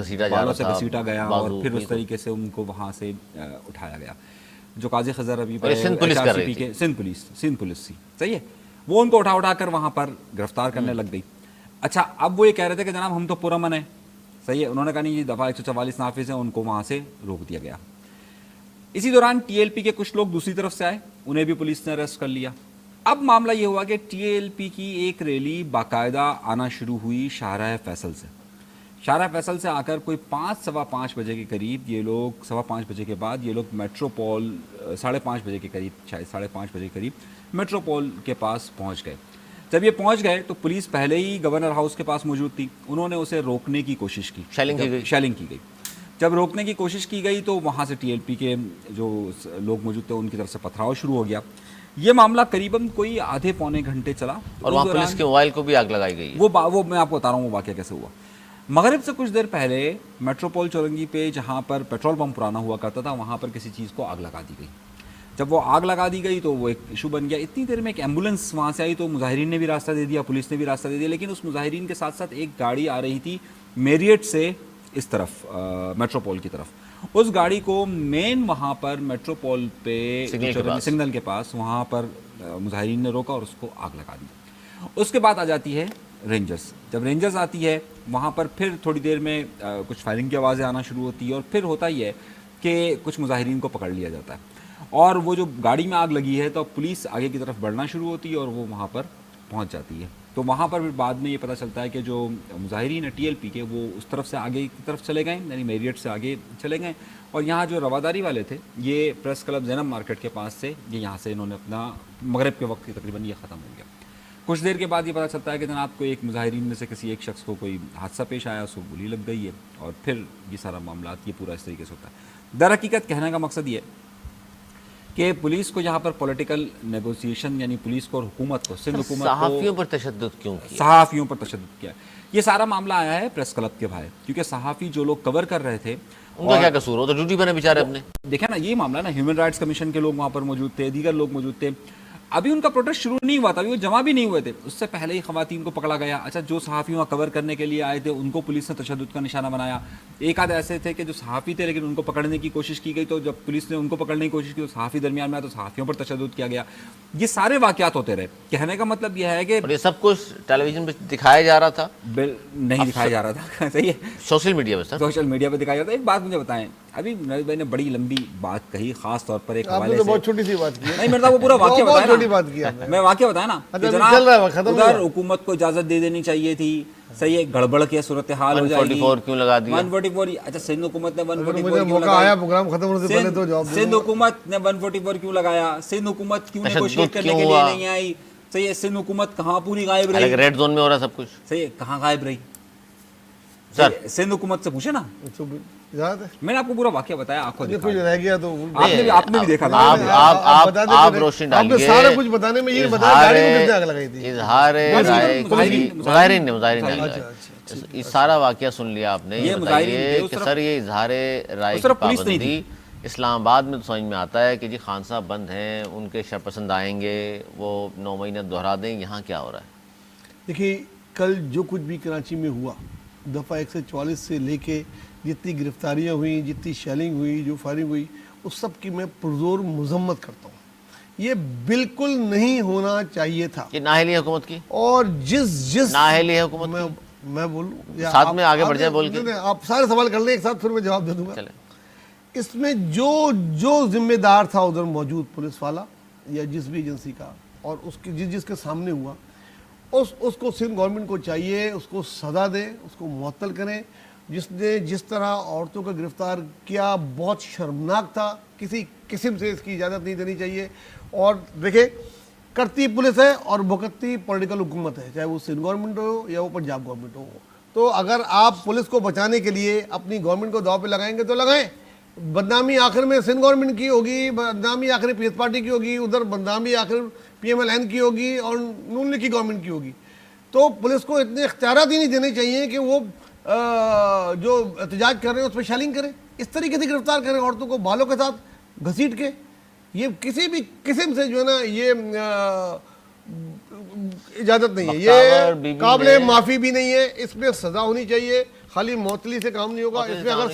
گھسیٹا گیا اور پھر اس طریقے سے ان کو وہاں سے اٹھایا گیا. جو قاضی خضر ابھی سندھ پولیس تھی, صحیح ہے, وہ ان کو اٹھا کر وہاں پر گرفتار کرنے لگ گئی. اچھا اب وہ یہ کہہ رہے تھے کہ جناب ہم تو پرامن ہیں, صحیح ہے, انہوں نے کہا نہیں یہ دفعہ 144 نافذ ہے, ان کو وہاں سے روک دیا گیا. اسی دوران TLP کے کچھ لوگ دوسری طرف سے آئے, انہیں بھی پولیس نے اریسٹ کر لیا. اب معاملہ یہ ہوا کہ TLP کی ایک ریلی باقاعدہ آنا شروع ہوئی شاہراہ فیصل سے. شاہراہ فیصل سے آ کر کوئی 5:15 بجے کے قریب یہ لوگ 5:15 بجے کے بعد یہ لوگ میٹروپول 5:30 بجے کے قریب, شاید 5:30 بجے کے قریب میٹروپول کے پاس پہنچ گئے. جب یہ پہنچ گئے تو پولیس پہلے ہی گورنر ہاؤس کے پاس موجود تھی, انہوں نے اسے روکنے کی کوشش کی, شیلنگ کی گئی. جب روکنے کی کوشش کی گئی تو وہاں سے TLP کے جو لوگ موجود تھے ان کی طرف سے پتھراؤ شروع ہو گیا. یہ معاملہ قریباً کوئی آدھے پونے گھنٹے چلا اور وہاں پولیس کے موبائل کو بھی آگ لگائی گئی. وہ میں آپ کو بتا رہا ہوں وہ واقعہ کیسے ہوا. مغرب سے کچھ دیر پہلے میٹروپول چورنگی پہ جہاں پر پیٹرول پمپ پرانا ہوا کرتا تھا وہاں پر کسی چیز کو آگ لگا دی گئی. جب وہ آگ لگا دی گئی تو وہ ایک ایشو بن گیا. اتنی دیر میں ایک ایمبولینس وہاں سے آئی تو مظاہرین نے بھی راستہ دے دیا, پولیس نے بھی راستہ دے دیا, لیکن اس مظاہرین کے ساتھ ساتھ ایک گاڑی آ رہی تھی میریٹ سے اس طرف میٹروپول کی طرف. اس گاڑی کو مین وہاں پر میٹروپول پہ سگنل کے پاس وہاں پر مظاہرین نے روکا اور اس کو آگ لگا دی. اس کے بعد آ جاتی ہے رینجرز. جب رینجرز آتی ہے وہاں پر پھر تھوڑی دیر میں کچھ فائرنگ کی آوازیں آنا شروع ہوتی ہے اور پھر ہوتا ہی ہے کہ کچھ مظاہرین کو پکڑ لیا جاتا ہے. اور وہ جو گاڑی میں آگ لگی ہے تو پولیس آگے کی طرف بڑھنا شروع ہوتی ہے اور وہ وہاں پر پہنچ جاتی ہے. تو وہاں پر پھر بعد میں یہ پتہ چلتا ہے کہ جو مظاہرین ہیں TLP کے وہ اس طرف سے آگے کی طرف چلے گئے, یعنی میریٹ سے آگے چلے گئے, اور یہاں جو رواداری والے تھے یہ پریس کلب زینب مارکیٹ کے پاس سے یہ یہاں سے انہوں نے اپنا مغرب کے وقت تقریباً یہ ختم ہو گیا. کچھ دیر کے بعد یہ پتہ چلتا ہے کہ جناب کو ایک مظاہرین میں سے کسی ایک شخص کو کوئی حادثہ پیش آیا, اس کو گولی لگ گئی ہے اور پھر یہ سارا معاملات یہ پورا اس طریقے سے ہوتا ہے. در حقیقت کہنے کا مقصد یہ کہ پولیس کو یہاں پر پولیٹیکل نیگوسیشن یعنی پولیس کو اور حکومت کو سندھ حکومت کو صحافیوں پر تشدد کیوں کیا؟ صحافیوں پر تشدد کیا. یہ سارا معاملہ آیا ہے پریس کلب کے بھائی, کیونکہ صحافی جو لوگ کور کر رہے تھے ان کا کیا قصور ہو, تو ڈیوٹی پر بیچارے اپنے. دیکھیں نا یہ معاملہ نا ہیومن رائٹس کمیشن کے لوگ وہاں پر موجود تھے, دیگر لوگ موجود تھے. ابھی ان کا پروٹیسٹ شروع نہیں ہوا تھا, ابھی وہ جمع بھی نہیں ہوئے تھے, اس سے پہلے ہی خواتین کو پکڑا گیا. اچھا جو صحافی وہاں کور کرنے کے لیے آئے تھے ان کو پولیس نے تشدد کا نشانہ بنایا. ایک آدھے ایسے تھے کہ جو صحافی تھے لیکن ان کو پکڑنے کی کوشش کی گئی, تو جب پولیس نے ان کو پکڑنے کی کوشش کی تو صحافی درمیان میں آیا تو صحافیوں پر تشدد کیا گیا. یہ سارے واقعات ہوتے رہے. کہنے کا مطلب یہ ہے کہ یہ سب کچھ ٹیلی ویژن پہ دکھایا جا رہا تھا, نہیں دکھایا جا رہا تھا, صحیح ہے, سوشل میڈیا پہ سوشل میڈیا پہ دکھایا جاتا ہے. ایک بات مجھے بتائیں, ابھی نوید بھائی نے بڑی لمبی بات کہی, خاص طور پر ایک حوالے سے بہت چھوٹی سی بات کی. نہیں میرا وہ پورا واقعہ بتایا, میں واقعہ بتایا نا, ادھر حکومت کو اجازت دے دینی چاہیے تھی, صحیح ہے, گڑبڑ کی صورتحال ہو جائے گی. 144 کیوں لگا دیا؟ 144 اچھا سندھ حکومت نے 144 کیوں لگایا؟ پروگرام ختم ہونے سے پہلے تو جواب سندھ حکومت نے 144 کیوں لگایا؟ سندھ حکومت کیوں نیگوشیٹ کرنے کے لیے نہیں آئی؟ صحیح ہے, سندھ حکومت کہاں پوری غائب رہی؟ ریڈ زون میں ہو رہا سب کچھ, صحیح ہے, کہاں غائب رہی سر؟ سندھ حکومت سے پوچھے نا, میں نے آپ کو پورا واقعہ بتایا, آنکھوں کچھ رہ گیا تو آپ نے بھی دیکھا تھا. آپ روشنی ڈالیے, سارا کچھ بتانے میں یہ بتایا گاڑی کو کس نے آگ لگائی تھی. اظہار رائے مظاہرین نے یہ سارا واقعہ سن لیا آپ نے. یہ بتائیے کہ سر یہ اظہار رائے کی پابندی اسلام آباد میں تو سمجھ میں آتا ہے کہ جی خان صاحب بند ہیں, ان کے شرپسند آئیں گے, وہ 9 مہینہ دہرا دیں. یہاں کیا ہو رہا ہے؟ دیکھیے کل جو کچھ بھی کراچی میں ہوا, دفعہ 144 سے لے کے جتنی گرفتاریاں ہوئیں, جتنی شیلنگ ہوئی, جو فائرنگ ہوئی, اس سب کی میں پرزور مذمت کرتا ہوں. یہ بالکل نہیں ہونا چاہیے تھا. یہ نااہلی حکومت کی, اور جس نااہلی حکومت میں بولوں ساتھ میں آگے بڑھ جائے بول کے, آپ سارے سوال کر لیں ایک ساتھ, پھر میں جواب دے دوں گا. اس میں جو ذمہ دار تھا ادھر موجود پولیس والا یا جس بھی ایجنسی کا, اور اس کی جس کے سامنے ہوا, اس کو سندھ گورنمنٹ کو چاہیے اس کو سزا دیں, اس کو معطل کریں. جس نے جس طرح عورتوں کا گرفتار کیا بہت شرمناک تھا, کسی قسم سے اس کی اجازت نہیں دینی چاہیے. اور دیکھیں کرتی پولیس ہے اور بھگتتی پولیٹیکل حکومت ہے, چاہے وہ سندھ گورنمنٹ ہو یا وہ پنجاب گورنمنٹ ہو. تو اگر آپ پولیس کو بچانے کے لیے اپنی گورنمنٹ کو داؤ پہ لگائیں گے تو لگائیں. بدنامی آخر میں سندھ گورنمنٹ کی ہوگی, بدنامی آخر پیس پارٹی کی ہوگی, ادھر بدنامی آخر PMLN کی ہوگی اور نون لیگ کی گورنمنٹ کی ہوگی. تو پولیس کو اتنے اختیارات ہی نہیں دینے چاہیے کہ وہ جو احتجاج کر رہے ہیں اس پہ شیلنگ کریں, اس طریقے سے گرفتار کریں عورتوں کو بالوں کے ساتھ گھسیٹ کے. یہ کسی بھی قسم سے جو ہے نا یہ اجازت نہیں ہے, یہ قابل معافی بھی نہیں ہے. اس میں سزا ہونی چاہیے, خالی معطلی سے کام نہیں ہوگا. اس میں اگر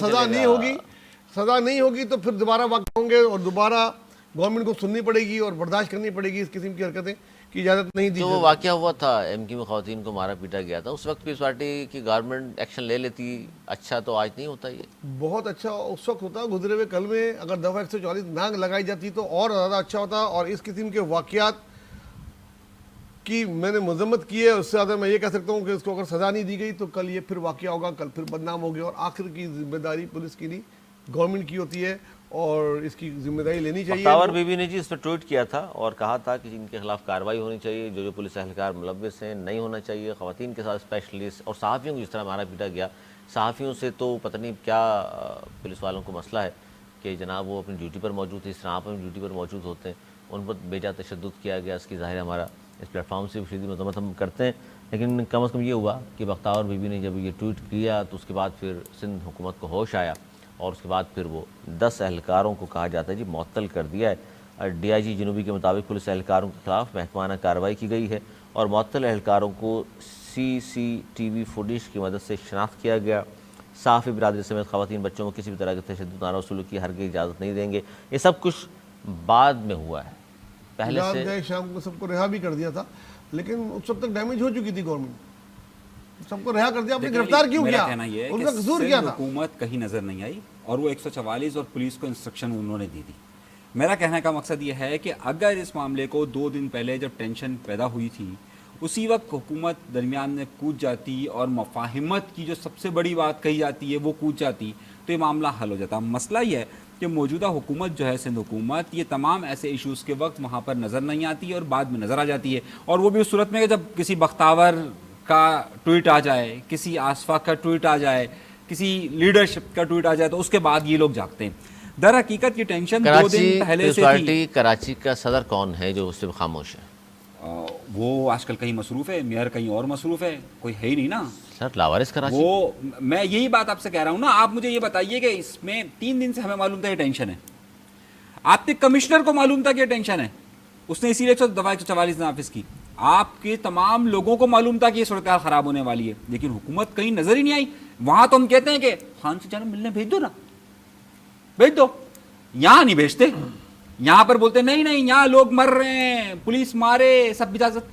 سزا نہیں ہوگی تو پھر دوبارہ واقع ہوں گے اور دوبارہ گورنمنٹ کو سننی پڑے گی اور برداشت کرنی پڑے گی اس قسم کی حرکتیں کی اجازت نہیں دی. جو واقعہ ہوا تھا MQ میں خواتین کو مارا پیٹا گیا تھا, اس وقت پیس پارٹی کی گورنمنٹ ایکشن لے لیتی, اچھا تو آج نہیں ہوتا. یہ بہت اچھا اس وقت ہوتا, گزرے ہوئے کل میں اگر دفعہ 144 نہ لگائی جاتی تو اور زیادہ اچھا ہوتا. اور اس قسم کے واقعات کی میں نے مذمت کی ہے, اس سے زیادہ میں یہ کہہ سکتا ہوں کہ اس کو اگر سزا نہیں دی گئی تو کل یہ پھر واقعہ ہوگا, کل پھر بدنام ہو گیا. اور آخر کی ذمہ داری پولیس کی نہیں گورنمنٹ کی ہوتی ہے اور اس کی ذمہ داری لینی چاہیے. بختیور بی بی نے جی اس پر ٹویٹ کیا تھا اور کہا تھا کہ ان کے خلاف کارروائی ہونی چاہیے, جو پولیس اہلکار ملوث ہیں نہیں ہونا چاہیے. خواتین کے ساتھ اسپیشلسٹ اور صحافیوں کو جس طرح مارا پیٹا گیا, صحافیوں سے تو پتہ نہیں کیا پولیس والوں کو مسئلہ ہے کہ جناب وہ اپنی ڈیوٹی پر موجود تھے, اس طرح آپ اپنی ڈیوٹی پر موجود ہوتے ہیں, ان پر بے جا تشدد کیا گیا. اس کی ظاہر ہمارا اس پلیٹ فارم سے شدید مذمت ہم کرتے ہیں, لیکن کم از کم یہ ہوا کہ بختیور بی بی نے جب یہ ٹویٹ کیا تو اس کے بعد پھر سندھ حکومت کو ہوش آیا اور اس کے بعد پھر وہ 10 اہلکاروں کو کہا جاتا ہے جی معطل کر دیا ہے. DIG جنوبی کے مطابق پولیس اہلکاروں کے خلاف محکمانہ کارروائی کی گئی ہے اور معطل اہلکاروں کو CCTV فوٹیج کی مدد سے شناخت کیا گیا. صحافی برادری سمیت خواتین بچوں کو کسی بھی طرح کے تشدد ناروا سلوک کی ہرگز اجازت نہیں دیں گے. یہ سب کچھ بعد میں ہوا ہے, پہلے سے شام کو سب کو رہا بھی کر دیا تھا, لیکن اس وقت تک ڈیمیج ہو چکی تھی گورنمنٹ, سب کو رہا کر دیا. آپ نے گرفتار کیوں کیا؟ ان کا قصور کیا تھا؟ حکومت کہیں نظر نہیں آئی اور وہ 144 اور پولیس کو انسٹرکشن انہوں نے دی تھی. میرا کہنے کا مقصد یہ ہے کہ اگر اس معاملے کو 2 دن پہلے جب ٹینشن پیدا ہوئی تھی اسی وقت حکومت درمیان میں کود جاتی اور مفاہمت کی جو سب سے بڑی بات کہی جاتی ہے وہ کود جاتی تو یہ معاملہ حل ہو جاتا. مسئلہ یہ ہے کہ موجودہ حکومت جو ہے سندھ حکومت, یہ تمام ایسے ایشوز کے وقت وہاں پر نظر نہیں آتی اور بعد میں نظر آ جاتی ہے, اور وہ بھی اس صورت میں کہ جب کسی بختیور کا ٹویٹ آ جائے, کسی آصفاق کا ٹویٹ آ جائے, کسی لیڈرشپ کا ٹویٹ آ جائے تو اس کے بعد یہ لوگ جاگتے ہیں. در حقیقت یہ ٹینشن 2 دن پہلے سے تھی. کراچی کا صدر کون ہے جو اس سے خاموش ہے؟ وہ آج کل کہیں مصروف ہے, میئر کہیں اور مصروف ہے, کوئی ہے ہی نہیں نا سر. لاوارث کراچی, وہ میں یہی بات آپ سے کہہ رہا ہوں نا. آپ مجھے یہ بتائیے کہ اس میں 3 دن سے ہمیں معلوم تھا یہ ٹینشن ہے, آپ کے کمشنر کو معلوم تھا کہ یہ ٹینشن ہے, اس نے اسی لیے دفعہ 144 نافذ کی. آپ کے تمام لوگوں کو معلوم تھا کہ یہ صورتحال خراب ہونے والی ہے, لیکن حکومت کہیں نظر ہی نہیں آئی. وہاں تو ہم کہتے ہیں کہ خان سے جانا ملنے بھیج دو نا, بھیج دو. یہاں نہیں بھیجتے, یہاں پر بولتے نہیں نہیں یہاں لوگ مر رہے ہیں, پولیس مارے, سب اجازت.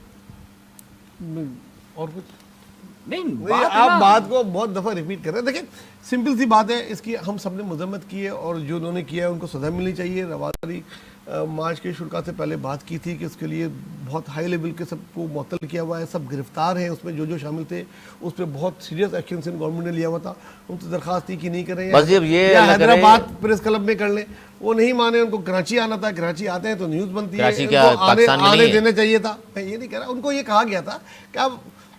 اور کچھ نہیں, آپ بات کو بہت دفعہ ریپیٹ کر رہے ہیں. دیکھیں سمپل سی بات ہے, اس کی ہم سب نے مذمت کی ہے اور جو انہوں نے کیا ہے ان کو سزا ملنی چاہیے. رواداری مارچ کے شروع سے پہلے بات کی تھی کہ اس کے لیے بہت ہائی لیول کے سب کو معطل کیا ہوا ہے, سب گرفتار ہیں, اس میں جو شامل تھے اس پہ بہت سیریس ایکشن سندھ گورنمنٹ نے لیا ہوا تھا. ان سے درخواست تھی کہ نہیں کریں یا حیدرآباد پریس کلب میں کر لیں, وہ نہیں مانے. ان کو کراچی آنا تھا, کراچی آتے ہیں تو نیوز بنتی ہے, ان کو آنے دینا چاہیے تھا. میں یہ نہیں کہہ رہا, ان کو یہ کہا گیا تھا کہ آپ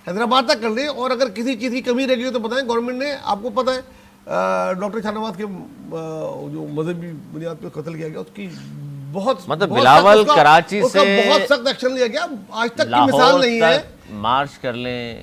حیدرآباد تک کر لیں اور اگر کسی چیز کی کمی رہ گئی ہو تو بتائیں. گورنمنٹ نے, آپ کو پتہ ہے ڈاکٹر شاہ نواز کے جو مذہبی بنیاد پہ قتل کیا گیا, اس کی بہت مطلب بلاول کراچی سے بہت سخت ایکشن لیا گیا. آج تک کی مثال نہیں ہے. مارچ کر لیں,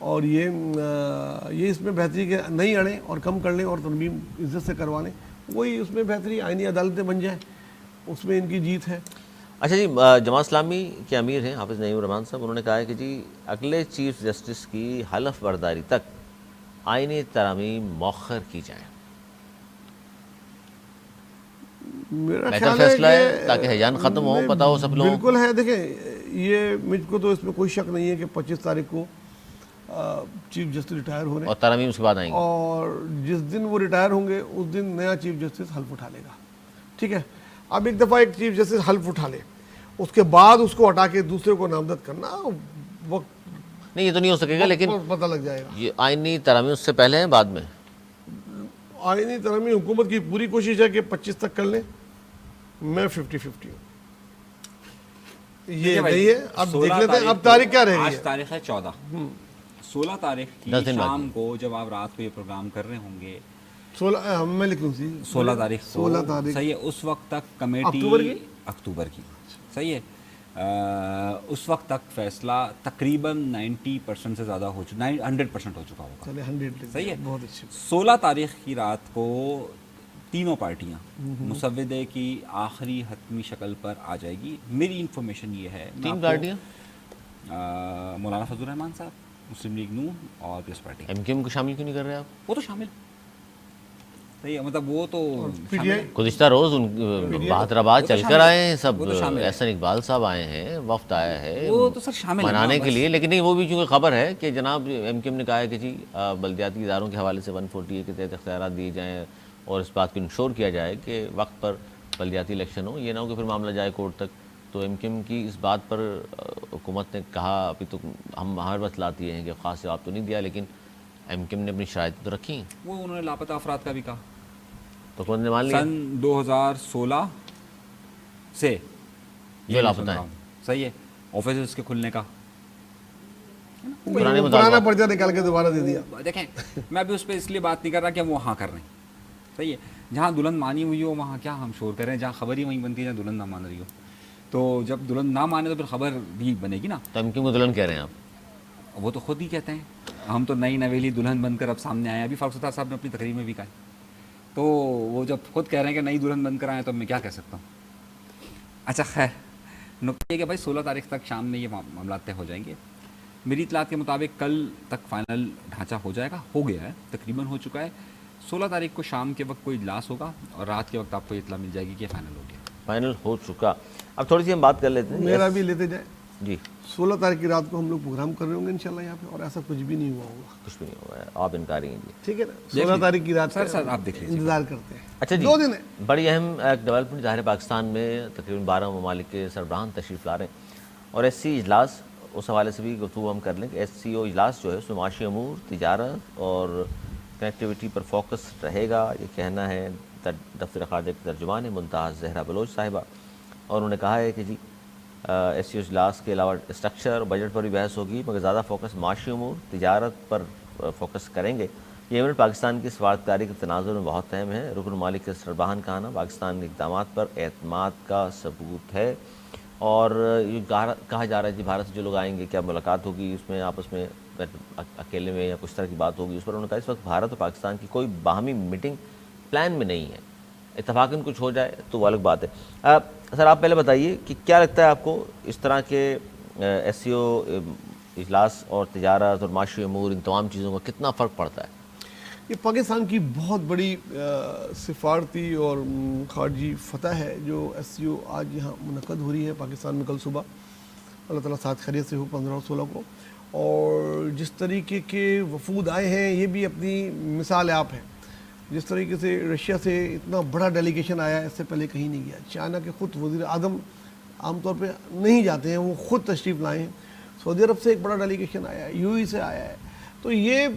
اور یہ اس میں بہتری کہ نہیں اڑیں اور کم کر لیں اور ترمیم عزت سے کروا لیں، وہی اس میں بہتری، آئینی عدالتیں بن جائیں، اس میں ان کی جیت ہے۔ اچھا جی، جماعت اسلامی کے امیر ہیں حافظ نعیم الرحمان صاحب، انہوں نے کہا ہے کہ جی اگلے چیف جسٹس کی حلف برداری تک آئینی ترامیم مؤخر کی جائیں۔ میرا بہتر خیال فیصلہ ہے کہ تاکہ ہیجان ختم ہو، پتہ ہو سب لوگوں کو۔ بالکل ہے، دیکھیں یہ مجھ کو تو اس میں کوئی شک نہیں ہے کہ 25 تاریخ کو چیف جسٹس ریٹائر ہو رہے ہیں، اور ترامیم اس کے بعد آئیں گے۔ اور جس دن وہ ریٹائر ہوں گے اس دن نیا چیف جسٹس حلف اٹھا لے گا، ٹھیک ہے۔ اب ایک دفعہ ایک چیف جسٹس حلف اٹھا لے، اس کے بعد اس کو ہٹا کے دوسرے کو نامزد کرنا وقت نہیں، یہ تو نہیں ہو سکے گا، لیکن پتہ لگ جائے گا۔ یہ آئینی ترامیم اس سے پہلے ہیں بعد میں؟ آئینی ترمیم حکومت کی پوری کوشش ہے کہ 25 تک کر لیں، میں 50-50 ہوں، یہ نہیں ہے۔ اب دیکھ لیتے ہیں اب تاریخ کیا رہے گی۔ آج تاریخ ہے 14، 16 تاریخ کی 10 دن باقی۔ شام کو جب آپ رات کو یہ پروگرام کر رہے ہوں گے، 16 میں لکھوں سی 16 تاریخ کو 16 تاریخ صحیح ہے، اس وقت تک کمیٹی اکتوبر کی صحیح ہے، اس وقت تک فیصلہ تقریباً 90% سے زیادہ ہو چکا، 100% ہو چکا ہوگا، چلے 100 صحیح ہے۔ بہت اچھی۔ 16 تاریخ کی رات کو تینوں پارٹیاں مسودے کی آخری حتمی شکل پر آ جائے گی۔ میری انفارمیشن یہ ہے، تین پارٹیاں؟ مولانا فضل الرحمان صاحب، مسلم لیگ نون اور Peoples Party. M Q M کو شامل کیوں نہیں کر رہے آپ؟ وہ تو شامل صحیح ہے، مطلب وہ تو پی ٹی آئی گزشتہ روز ان بہادر آباد چل کر آئے ہیں سب، وہ تو شامل ہے۔ احسن اقبال صاحب آئے ہیں، وفد آیا ہے وہ تو سر شامل ہے منانے کے لیے، لیکن نہیں، وہ بھی چونکہ خبر ہے کہ جناب ایم کیو ایم نے کہا ہے کہ جی بلدیاتی اداروں کے حوالے سے 140 کے تحت اختیارات دیے جائیں اور اس بات کو انشور کیا جائے کہ وقت پر بلدیاتی الیکشن ہو، یہ نہ ہو کہ پھر معاملہ جائے کورٹ تک۔ تو ایم کیو ایم کی اس بات پر حکومت نے کہا، ابھی تو ہم ہر وقت لاتی ہیں کہ خاص جواب تو نہیں دیا، لیکن ایم کیو ایم نے اپنی شرائط تو رکھی ہیں۔ وہ انہوں نے لاپتہ افراد کا بھی کہا، تو کون نے مان لیا سن 2016 سے جو لاپتہ ہیں؟ صحیح ہے، آفیسز کے کھلنے کا پرانا پرچہ نکال کے دوبارہ دے دیا۔ دیکھیں، میں ابھی اس پہ اس لیے بات نہیں کر رہا کہ ہم وہاں کر رہے ہیں، صحیح ہے، جہاں دلہن مانی ہوئی ہو وہاں کیا ہم شور کر رہے ہیں، جہاں خبر ہی وہیں بنتی ہے جہاں دلہن نہ مان رہی ہو، تو جب دلہن نہ مانے تو پھر خبر بھی بنے گی نا۔ تو ایم کیو ایم کو دلہن کہہ رہے ہیں آپ؟ وہ تو خود ہی کہتے ہیں، ہم تو نئی نویلی دلہن بن کر اب سامنے آئے ہیں، ابھی فاروق ستار صاحب نے اپنی تقریر میں بھی کہا ہے، تو وہ جب خود کہہ رہے ہیں کہ نئی دلہن بن کر آئے تو میں کیا کہہ سکتا ہوں۔ اچھا خیر، نقطہ یہ کہ بھائی 16 تاریخ تک شام میں یہ معاملات طے ہو جائیں گے۔ میری اطلاعات کے مطابق کل تک فائنل ڈھانچہ ہو جائے گا، ہو گیا ہے، تقریباً ہو چکا ہے۔ 16 تاریخ کو شام کے وقت کوئی اجلاس ہوگا اور رات کے وقت آپ کو اطلاع مل جائے گی کہ فائنل ہو گیا، فائنل ہو چکا۔ اب تھوڑی سی ہم بات کر لیتے ہیں میرا بھی لیتے جائیں، جی 16 تاریخ کی رات کو ہم لوگ پروگرام کر رہے ہوں گے انشاءاللہ یہاں پہ، اور ایسا کچھ بھی نہیں ہوا ہوگا، کچھ بھی نہیں ہوا ہے، آپ انکاری ہیں جی۔ ٹھیک ہے نا۔ 16 تاریخ کی رات سر آپ دیکھ لیجیے، انتظار کرتے ہیں۔ اچھا جی، 2 دن ہے۔ بڑی اہم ایک ڈیولپمنٹ ظاہر پاکستان میں تقریباً 12 ممالک کے سربراہان تشریف لا رہے ہیں، اور ایس سی اجلاس، اس حوالے سے بھی گفتگو ہم کر لیں کہ ایس سی او اجلاس جو ہے اس میں معاشی امور، تجارت اور کنیکٹیوٹی پر فوکس رہے گا، یہ کہنا ہے دفتر خارجہ کے ترجمان منتہا زہرا بلوچ صاحبہ، اور انہوں نے کہا ہے کہ جی ایس سی او اجلاس کے علاوہ اسٹرکچر اور بجٹ پر بھی بحث ہوگی، مگر زیادہ فوکس معاشی امور، تجارت پر فوکس کریں گے۔ یہ ایونٹ پاکستان کی سفارتکاری کے تناظر میں بہت اہم ہے۔ رکن ممالک کے سربراہان کا آنا پاکستان کے اقدامات پر اعتماد کا ثبوت ہے، اور یہ کہا جا رہا ہے جی بھارت سے جو لوگ آئیں گے کیا ملاقات ہوگی، اس میں آپس میں اکیلے میں یا کچھ طرح کی بات ہوگی، اس پر انہوں نے کہا اس وقت بھارت اور پاکستان کی کوئی باہمی میٹنگ پلان میں نہیں ہے، اتفاقاً کچھ ہو جائے تو وہ الگ بات ہے۔ سر آپ پہلے بتائیے کہ کیا لگتا ہے آپ کو اس طرح کے ایس سی او اجلاس اور تجارت اور معاشی امور، ان تمام چیزوں کا کتنا فرق پڑتا ہے؟ یہ پاکستان کی بہت بڑی سفارتی اور خارجی فتح ہے جو ایس سی او آج یہاں منعقد ہو رہی ہے پاکستان میں کل صبح، اللہ تعالیٰ ساتھ خیریت سے ہو 15 اور 16 کو، اور جس طریقے کے وفود آئے ہیں یہ بھی اپنی مثال آپ ہے۔ جس طریقے سے رشیا سے اتنا بڑا ڈیلیگیشن آیا ہے، اس سے پہلے کہیں نہیں گیا۔ چائنا کے خود وزیر اعظم عام طور پہ نہیں جاتے ہیں، وہ خود تشریف لائے ہیں۔ سعودی عرب سے ایک بڑا ڈیلیگیشن آیا ہے، یو اے سے آیا ہے، تو یہ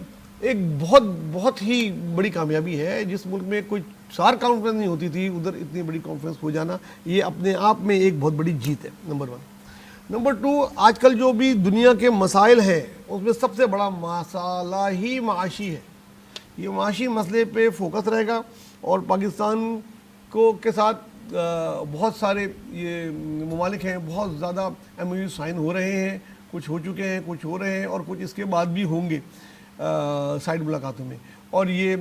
ایک بہت ہی بڑی کامیابی ہے۔ جس ملک میں کوئی 4 کانفرنس نہیں ہوتی تھی، ادھر اتنی بڑی کانفرنس ہو جانا یہ اپنے آپ میں ایک بہت بڑی جیت ہے، نمبر 1۔ نمبر 2، آج کل جو بھی دنیا کے مسائل ہیں اس میں سب سے بڑا مسئلہ ہی معاشی ہے۔ یہ معاشی مسئلے پہ فوکس رہے گا، اور پاکستان کے ساتھ بہت سارے یہ ممالک ہیں، بہت زیادہ ایم او یو سائن ہو رہے ہیں، کچھ ہو چکے ہیں، کچھ ہو رہے ہیں اور کچھ اس کے بعد بھی ہوں گے سائیڈ ملاقاتوں میں. اور یہ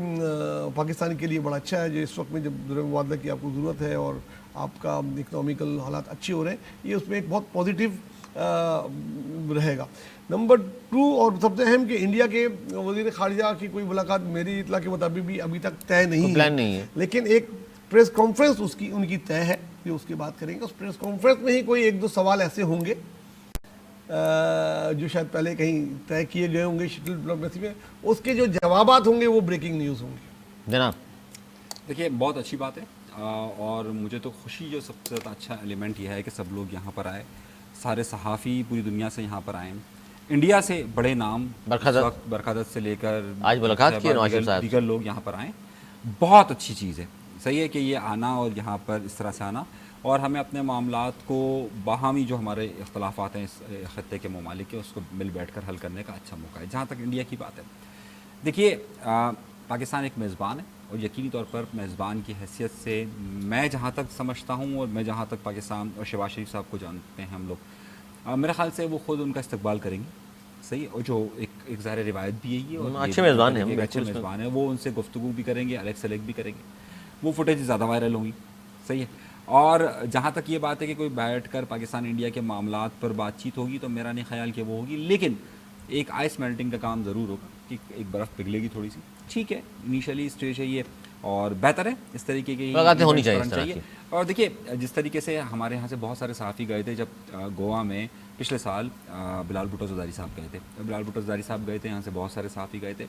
پاکستان کے لیے بڑا اچھا ہے جو اس وقت میں جب در مبادلہ کی آپ کو ضرورت ہے اور آپ کا اکنامیکل حالات اچھے ہو رہے ہیں، یہ اس میں ایک بہت پازیٹیو رہے گا. نمبر 2 اور سب سے اہم کہ انڈیا کے وزیر خارجہ کی کوئی ملاقات میری اطلاع کے مطابق بھی ابھی تک طے نہیں پلان نہیں ہے، لیکن ایک پریس کانفرنس ان کی طے ہے جو اس کی بات کریں گے. اس پریس کانفرنس میں ہی کوئی 1-2 سوال ایسے ہوں گے جو شاید پہلے کہیں طے کیے گئے ہوں گے شٹل ڈپلومیسی میں، اس کے جو جوابات ہوں گے وہ بریکنگ نیوز ہوں گے. جناب دیکھیے بہت اچھی بات ہے اور مجھے تو خوشی جو سب سے زیادہ اچھا ایلیمنٹ یہ ہے کہ سب لوگ یہاں پر آئے، سارے صحافی پوری دنیا سے یہاں پر آئے. انڈیا سے بڑے نام برکھا دت سے لے کر آج ملاقات کی نواز شریف صاحب، دیگر لوگ یہاں پر آئیں. بہت اچھی چیز ہے، صحیح ہے کہ یہ آنا اور یہاں پر اس طرح سے آنا، اور ہمیں اپنے معاملات کو باہمی جو ہمارے اختلافات ہیں اس خطے کے ممالک کے، اس کو مل بیٹھ کر حل کرنے کا اچھا موقع ہے. جہاں تک انڈیا کی بات ہے، دیکھیے پاکستان ایک میزبان ہے اور یقینی طور پر میزبان کی حیثیت سے میں جہاں تک سمجھتا ہوں اور میں جہاں تک پاکستان اور شہباز شریف صاحب کو جانتے ہیں ہم لوگ، میرے خیال سے وہ خود ان کا استقبال کریں گے. صحیح، اور جو ایک ظاہر روایت بھی ہے یہ، اور اچھے میزبان ہیں، اچھے میزبان ہیں، وہ ان سے گفتگو بھی کریں گے، الیکس سلیکٹ بھی کریں گے. وہ فوٹیج زیادہ وائرل ہوں گی. صحیح ہے. اور جہاں تک یہ بات ہے کہ کوئی بیٹھ کر پاکستان انڈیا کے معاملات پر بات چیت ہوگی تو میرا نہیں خیال کہ وہ ہوگی، لیکن ایک آئس میلٹنگ کا کام ضرور ہوگا کہ ایک برف پگھلے گی تھوڑی سی. ٹھیک ہے، انیشلی اسٹیج ہے یہ اور بہتر ہے اس طریقے کی ملاقاتیں ہونی چاہیے. اور دیکھیے جس طریقے سے ہمارے یہاں سے بہت سارے صحافی گئے تھے جب گوا میں پچھلے سال بلال بھٹو زرداری صاحب گئے تھے، بلال بھٹو زرداری صاحب گئے تھے، یہاں سے بہت سارے صحافی گئے تھے.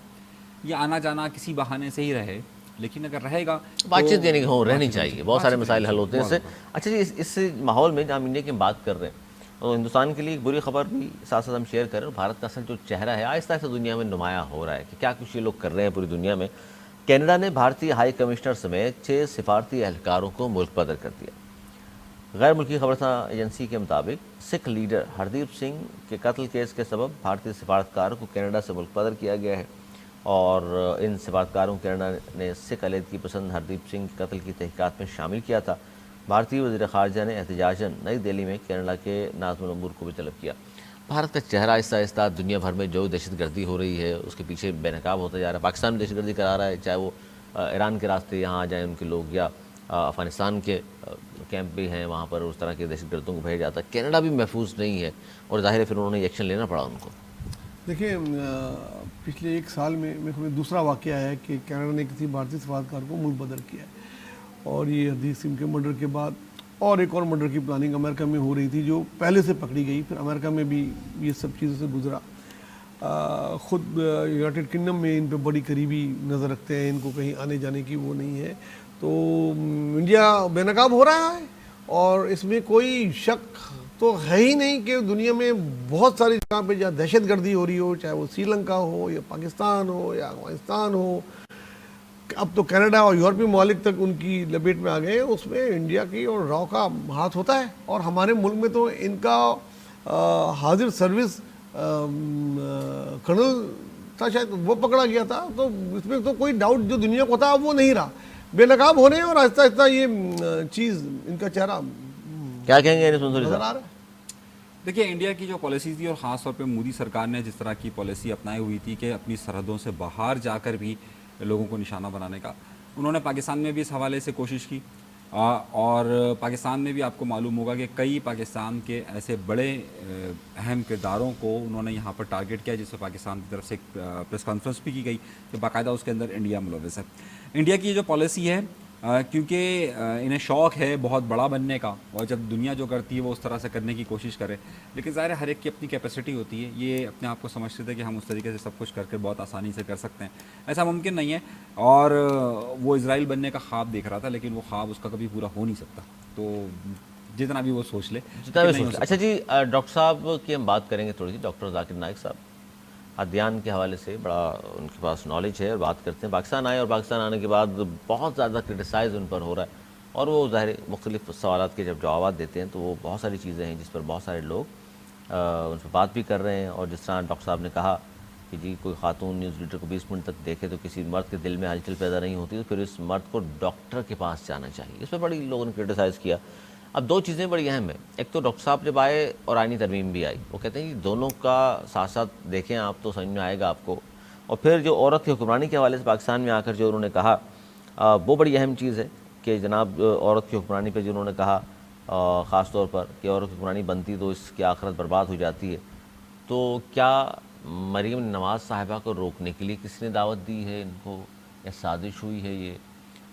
یہ آنا جانا کسی بہانے سے ہی رہے، لیکن اگر رہے گا بات چیت دینے کی رہنی چاہیے. بہت سارے مسائل حل ہوتے ہیں اس سے. اچھا جی، اس ماحول میں جہاں ہم انڈیا کی بات کر رہے ہیں تو ہندوستان کے لیے ایک بری خبر بھی ساتھ ساتھ ہم شیئر کریں. بھارت کا اصل جو چہرہ ہے آہستہ آہستہ دنیا میں نمایاں ہو رہا ہے کہ کیا کچھ یہ لوگ کر رہے ہیں پوری دنیا میں. کینیڈا نے بھارتی ہائی کمشنر سمیت 6 سفارتی اہلکاروں کو ملک بدر کر دیا. غیر ملکی خبرساں ایجنسی کے مطابق سکھ لیڈر ہردیپ سنگھ کے قتل کیس کے سبب بھارتی سفارتکار کو کینیڈا سے ملک بدر کیا گیا ہے، اور ان سفارتکاروں کینیڈا نے سکھ علیحدگی پسند ہردیپ سنگھ کے قتل کی تحقیقات میں شامل کیا تھا. بھارتی وزیر خارجہ نے احتجاجاً نئی دہلی میں کینیڈا کے ناظم الامور کو بھی طلب کیا. بھارت کا چہرہ آہستہ آہستہ دنیا بھر میں جو دہشت گردی ہو رہی ہے اس کے پیچھے بے نقاب ہوتا جا رہا ہے. پاکستان میں دہشت گردی کرا رہا ہے، چاہے وہ ایران کے راستے یہاں آ جائیں ان کے لوگ، یا افغانستان کے کیمپ بھی ہیں وہاں پر اس طرح کے دہشت گردوں کو بھیجا جاتا ہے. کینیڈا بھی محفوظ نہیں ہے اور ظاہر ہے پھر انہوں نے ایکشن لینا پڑا ان کو. دیکھیں پچھلے 1 سال میں میرے کو دوسرا واقعہ ہے کہ کینیڈا نے کسی بھارتی سفارتکار کو ملک بدر کیا ہے، اور یہ ہردیپ سنگھ کے مرڈر کے بعد اور ایک اور مرڈر کی پلاننگ امریکہ میں ہو رہی تھی جو پہلے سے پکڑی گئی، پھر امریکہ میں بھی یہ سب چیزوں سے گزرا. خود یونائٹڈ کنگڈم میں ان پہ بڑی قریبی نظر رکھتے ہیں، ان کو کہیں آنے جانے کی وہ نہیں ہے. تو انڈیا بے نقاب ہو رہا ہے اور اس میں کوئی شک تو ہے ہی نہیں کہ دنیا میں بہت ساری جگہ پہ جہاں دہشت گردی ہو رہی ہو، چاہے وہ سری لنکا ہو یا پاکستان ہو یا افغانستان ہو، اب تو کینیڈا اور یورپی ممالک تک ان کی لپیٹ میں آ گئے ہیں. اس میں انڈیا کی اور راؤ کا ہاتھ ہوتا ہے، اور ہمارے ملک میں تو ان کا حاضر سروس کرنل تھا شاید، وہ پکڑا گیا تھا. تو اس میں تو کوئی ڈاؤٹ جو دنیا کو تھا وہ نہیں رہا. بے نقاب ہونے اور آہستہ آہستہ یہ چیز ان کا چہرہ کیا کہیں گے نظر آ رہا ہے. دیکھیے انڈیا کی جو پالیسیز تھی اور خاص طور پہ مودی سرکار نے جس طرح کی پالیسی اپنائی ہوئی تھی کہ اپنی سرحدوں سے باہر جا کر بھی لوگوں کو نشانہ بنانے کا، انہوں نے پاکستان میں بھی اس حوالے سے کوشش کی. اور پاکستان میں بھی آپ کو معلوم ہوگا کہ کئی پاکستان کے ایسے بڑے اہم کرداروں کو انہوں نے یہاں پر ٹارگٹ کیا، جس سے پاکستان کی طرف سے ایک پریس کانفرنس بھی کی گئی کہ باقاعدہ اس کے اندر انڈیا ملوث ہے. انڈیا کی جو پالیسی ہے کیونکہ انہیں شوق ہے بہت بڑا بننے کا، اور جب دنیا جو کرتی ہے وہ اس طرح سے کرنے کی کوشش کرے، لیکن ظاہر ہے ہر ایک کی اپنی کیپیسٹی ہوتی ہے. یہ اپنے آپ کو سمجھتے تھے کہ ہم اس طریقے سے سب کچھ کر کے بہت آسانی سے کر سکتے ہیں، ایسا ممکن نہیں ہے. اور وہ اسرائیل بننے کا خواب دیکھ رہا تھا، لیکن وہ خواب اس کا کبھی پورا ہو نہیں سکتا. تو جتنا بھی وہ سوچ لے جتنا بھی سوچ لے. اچھا جی، ڈاکٹر صاحب کی ہم بات کریں گے تھوڑی سی. ڈاکٹر ذاکر نائک صاحب ادھیان کے حوالے سے بڑا ان کے پاس نالج ہے اور بات کرتے ہیں. پاکستان آئے اور پاکستان آنے کے بعد بہت زیادہ کرٹیسائز ان پر ہو رہا ہے، اور وہ ظاہر مختلف سوالات کے جب جوابات دیتے ہیں تو وہ بہت ساری چیزیں ہیں جس پر بہت سارے لوگ ان پر بات بھی کر رہے ہیں. اور جس طرح ڈاکٹر صاحب نے کہا کہ جی کوئی خاتون نیوز ریڈر کو 20 منٹ تک دیکھے تو کسی مرد کے دل میں ہلچل پیدا نہیں ہوتی، تو پھر اس مرد کو ڈاکٹر کے پاس جانا چاہیے. اس پہ بڑی لوگوں نے کرٹیسائز کیا. اب دو چیزیں بڑی اہم ہیں. ایک تو ڈاکٹر صاحب جب آئے اور آئینی ترمیم بھی آئی, وہ کہتے ہیں کہ دونوں کا ساتھ ساتھ دیکھیں آپ تو سمجھ میں آئے گا آپ کو. اور پھر جو عورت کی حکمرانی کے حوالے سے پاکستان میں آ کر جو انہوں نے کہا وہ بڑی اہم چیز ہے کہ جناب عورت کی حکمرانی پہ جو انہوں نے کہا خاص طور پر کہ عورت کی حکمرانی بنتی تو اس کی آخرت برباد ہو جاتی ہے. تو کیا مریم نواز صاحبہ کو روکنے کے لیے کسی نے دعوت دی ہے ان کو, یا سازش ہوئی ہے یہ؟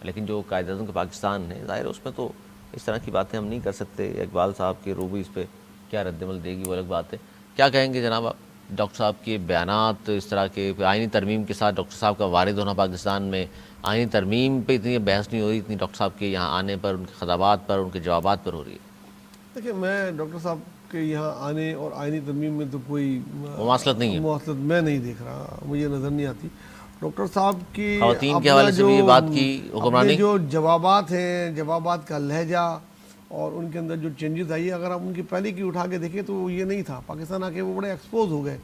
لیکن جو قائد اعظم کے پاکستان ہے ظاہر ہے اس میں تو اس طرح کی باتیں ہم نہیں کر سکتے. اقبال صاحب کے روبی اس پہ کیا رد عمل دے گی وہ الگ بات ہے. کیا کہیں گے جناب آپ ڈاکٹر صاحب کے بیانات اس طرح کے آئینی ترمیم کے ساتھ ڈاکٹر صاحب کا وارد ہونا پاکستان میں, آئینی ترمیم پہ اتنی بحث نہیں ہو رہی اتنی ڈاکٹر صاحب کے یہاں آنے پر, ان کے خطابات پر, ان کے جوابات پر ہو رہی ہے؟ دیکھیں میں ڈاکٹر صاحب کے یہاں آنے اور آئینی ترمیم میں تو کوئی مماثلت نہیں ہے, مواصلت میں نہیں دیکھ رہا, مجھے نظر نہیں آتی. ڈاکٹر صاحب کی خواتین کے حوالے سے بھی یہ بات کی حکمرانی, جو جوابات ہیں, جوابات کا لہجہ اور ان کے اندر جو چینجز آئی ہے, اگر آپ ان کی پہلے کی اٹھا کے دیکھیں تو یہ نہیں تھا. پاکستان آ کے وہ بڑے ایکسپوز ہو گئے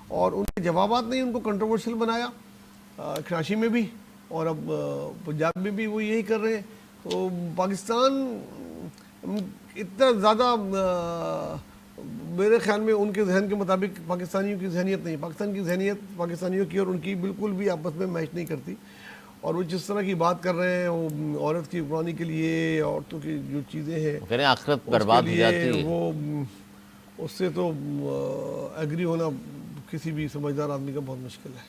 اور ان کے جوابات نے ان کو کنٹروورشل بنایا کراچی میں بھی اور اب پنجاب میں بھی وہ یہی کر رہے ہیں. تو پاکستان اتنا زیادہ میرے خیال میں ان کے ذہن کے مطابق پاکستانیوں کی ذہنیت نہیں. پاکستان کی ذہنیت پاکستانیوں کی اور ان کی بالکل بھی آپس میں میچ نہیں کرتی. اور وہ جس طرح کی بات کر رہے ہیں وہ عورت کی حکمرانی کے لیے, عورتوں کی جو چیزیں ہیں کہہ رہے ہیں آخرت برباد ہو جاتی ہے, وہ اس سے تو ایگری ہونا کسی بھی سمجھدار آدمی کا بہت مشکل ہے.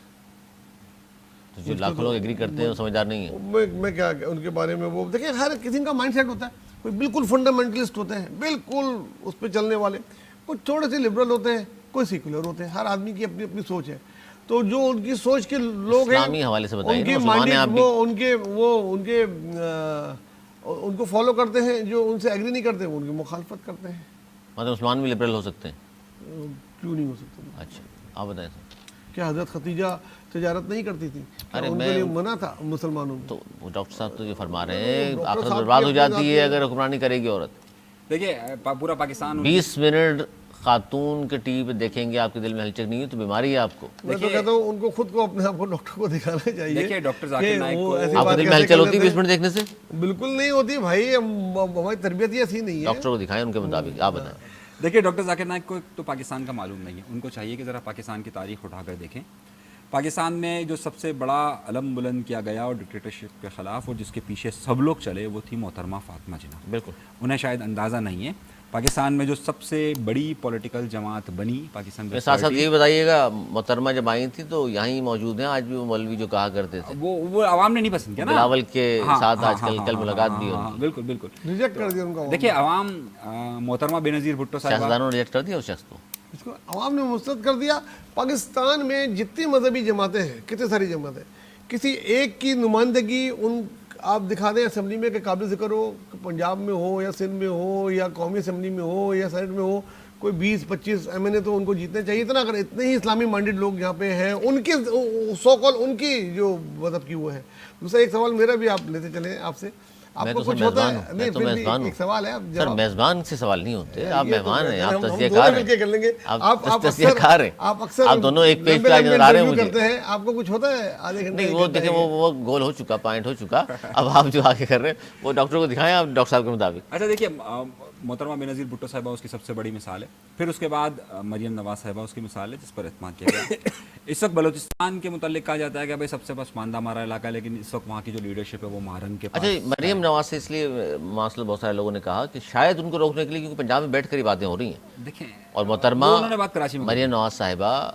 تو جو لاکھوں لوگ ایگری کرتے ہیں وہ سمجھدار نہیں ہیں. میں کیا ان کے بارے میں وہ دیکھیں, ہر کسی کا مائنڈ سیٹ ہوتا ہے. کوئی بالکل فنڈامنٹلسٹ ہوتے ہیں, بالکل اس پہ چلنے والے, کچھ تھوڑے سے لبرل ہوتے ہیں, کوئی سیکولر ہوتے ہیں. ہر آدمی کی اپنی اپنی سوچ ہے. تو جو ان کی سوچ کے لوگ ہیں اسلامی حوالے سے بتائیے ان کی نا, مسلمان ہیں آپ بھی, ان کو فالو کرتے ہیں. جو ان سے ایگری نہیں کرتے وہ ان کی مخالفت کرتے ہیں. مطلب مسلمان بھی لبرل ہو سکتے ہیں؟ کیوں نہیں ہو سکتے؟ اچھا آپ بتائیں سر. کیا حضرت ختیجہ تجارت نہیں کرتی تھی؟ ان کے لیے منع تھا مسلمانوں میں. تو ڈاکٹر صاحب تو یہ فرما رہے ہیں آخرت برباد ہو جاتی ہے اگر حکمرانی کرے گی عورت. دیکھیے پورا پاکستان 20 منٹ خاتون کے ٹی وی پہ دیکھیں گے, آپ کے دل میں ہلچل نہیں ہے تو بیماری ہے آپ کو. میں تو کہتا ہوں ان کو خود کو اپنے آپ کو ڈاکٹر کو دکھانا چاہیے. دیکھیے ڈاکٹر ذاکر نائک کو آپ کے دل میں ہلچل ہوتی ہے 20 منٹ دیکھنے سے؟ بالکل نہیں ہوتی بھائی, ہماری تربیت ہی ایسی نہیں ہے. ڈاکٹر کو دکھائیں ان کے مطابق, آپ بتائیں. دیکھیے ڈاکٹر ذاکر نائک کو تو پاکستان کا معلوم نہیں ہے. ان کو چاہیے کہ ذرا پاکستان کی تاریخ اٹھا کر دیکھیں. پاکستان میں جو سب سے بڑا علم بلند کیا گیا اور ڈکٹیٹرشپ کے خلاف اور جس کے پیچھے سب لوگ چلے وہ تھی محترمہ فاطمہ جناح. بالکل, انہیں شاید اندازہ نہیں ہے. پاکستان میں جو سب سے بڑی پولیٹیکل جماعت بنی پاکستان میں ساتھ ساتھ یہ بتائیے گا محترمہ جب آئی تھی تو یہیں موجود ہیں آج بھی وہ مولوی جو کہا کرتے تھے, وہ عوام نے نہیں پسند کیا نا, بلاول کے ساتھ آج کل ملاقات بھی ہوئی. بالکل بالکل ریجیکٹ کر دیا ان کو. دیکھیے عوام محترمہ بے نظیر بھٹو صاحبہ سیاستدانوں نے ریجیکٹ کر دیا اس شخص کو, اس کو عوام نے مسترد کر دیا. پاکستان میں جتنی مذہبی جماعتیں ہیں, کتنی ساری جماعتیں, کسی ایک کی نمائندگی ان آپ دکھا دیں اسمبلی میں کہ قابل ذکر ہو, پنجاب میں ہو یا سندھ میں ہو یا قومی اسمبلی میں ہو یا سینٹ میں ہو, کوئی 20-25 ایم این اے تو ان کو جیتنے چاہیے. اتنا اگر اتنے ہی اسلامی مائنڈیڈ لوگ یہاں پہ ہیں, ان کی سو کال ان کی جو مذہب کی وہ ہے. دوسرا ایک سوال میرا بھی آپ لیتے چلیں آپ سے, آپ کو کچھ ہوتا ہے نہیں, پھر بھی ایک سوال ہے. سر میزبان سے سوال نہیں ہوتے, آپ مہمان ہیں, آپ تجزیہ کار ہیں, آپ تجزیہ کار ہیں, آپ دونوں ایک پیج پہ نظر آ رہے ہیں مجھے. آپ کو کچھ ہوتا ہے آدھے گھنٹے نہیں وہ دیکھیں وہ گول ہو چکا, پوائنٹ ہو چکا. اب آپ جو آگے کر رہے ہیں وہ ڈاکٹر کو دکھائیں آپ ڈاکٹر صاحب کے مطابق. اچھا دیکھیے محترمہ بے نظیر بھٹو صاحبہ اس کی سب سے بڑی مثال ہے. پھر اس کے بعد مریم نواز صاحبہ اس کی مثال ہے جس پر اعتماد کیا گیا. اس وقت بلوچستان کے متعلق کہا جاتا ہے کہ بھائی سب سے پسماندہ ہمارا علاقہ ہے, لیکن اس وقت وہاں کی جو لیڈرشپ ہے وہ مہارنگ کے پاس. اچھا مریم نواز سے اس لیے معاصل بہت سارے لوگوں نے کہا کہ شاید ان کو روکنے کے لیے کیونکہ پنجاب میں بیٹھ کر ہی باتیں ہو رہی ہیں, دیکھیں اور محترمہ مریم نواز صاحبہ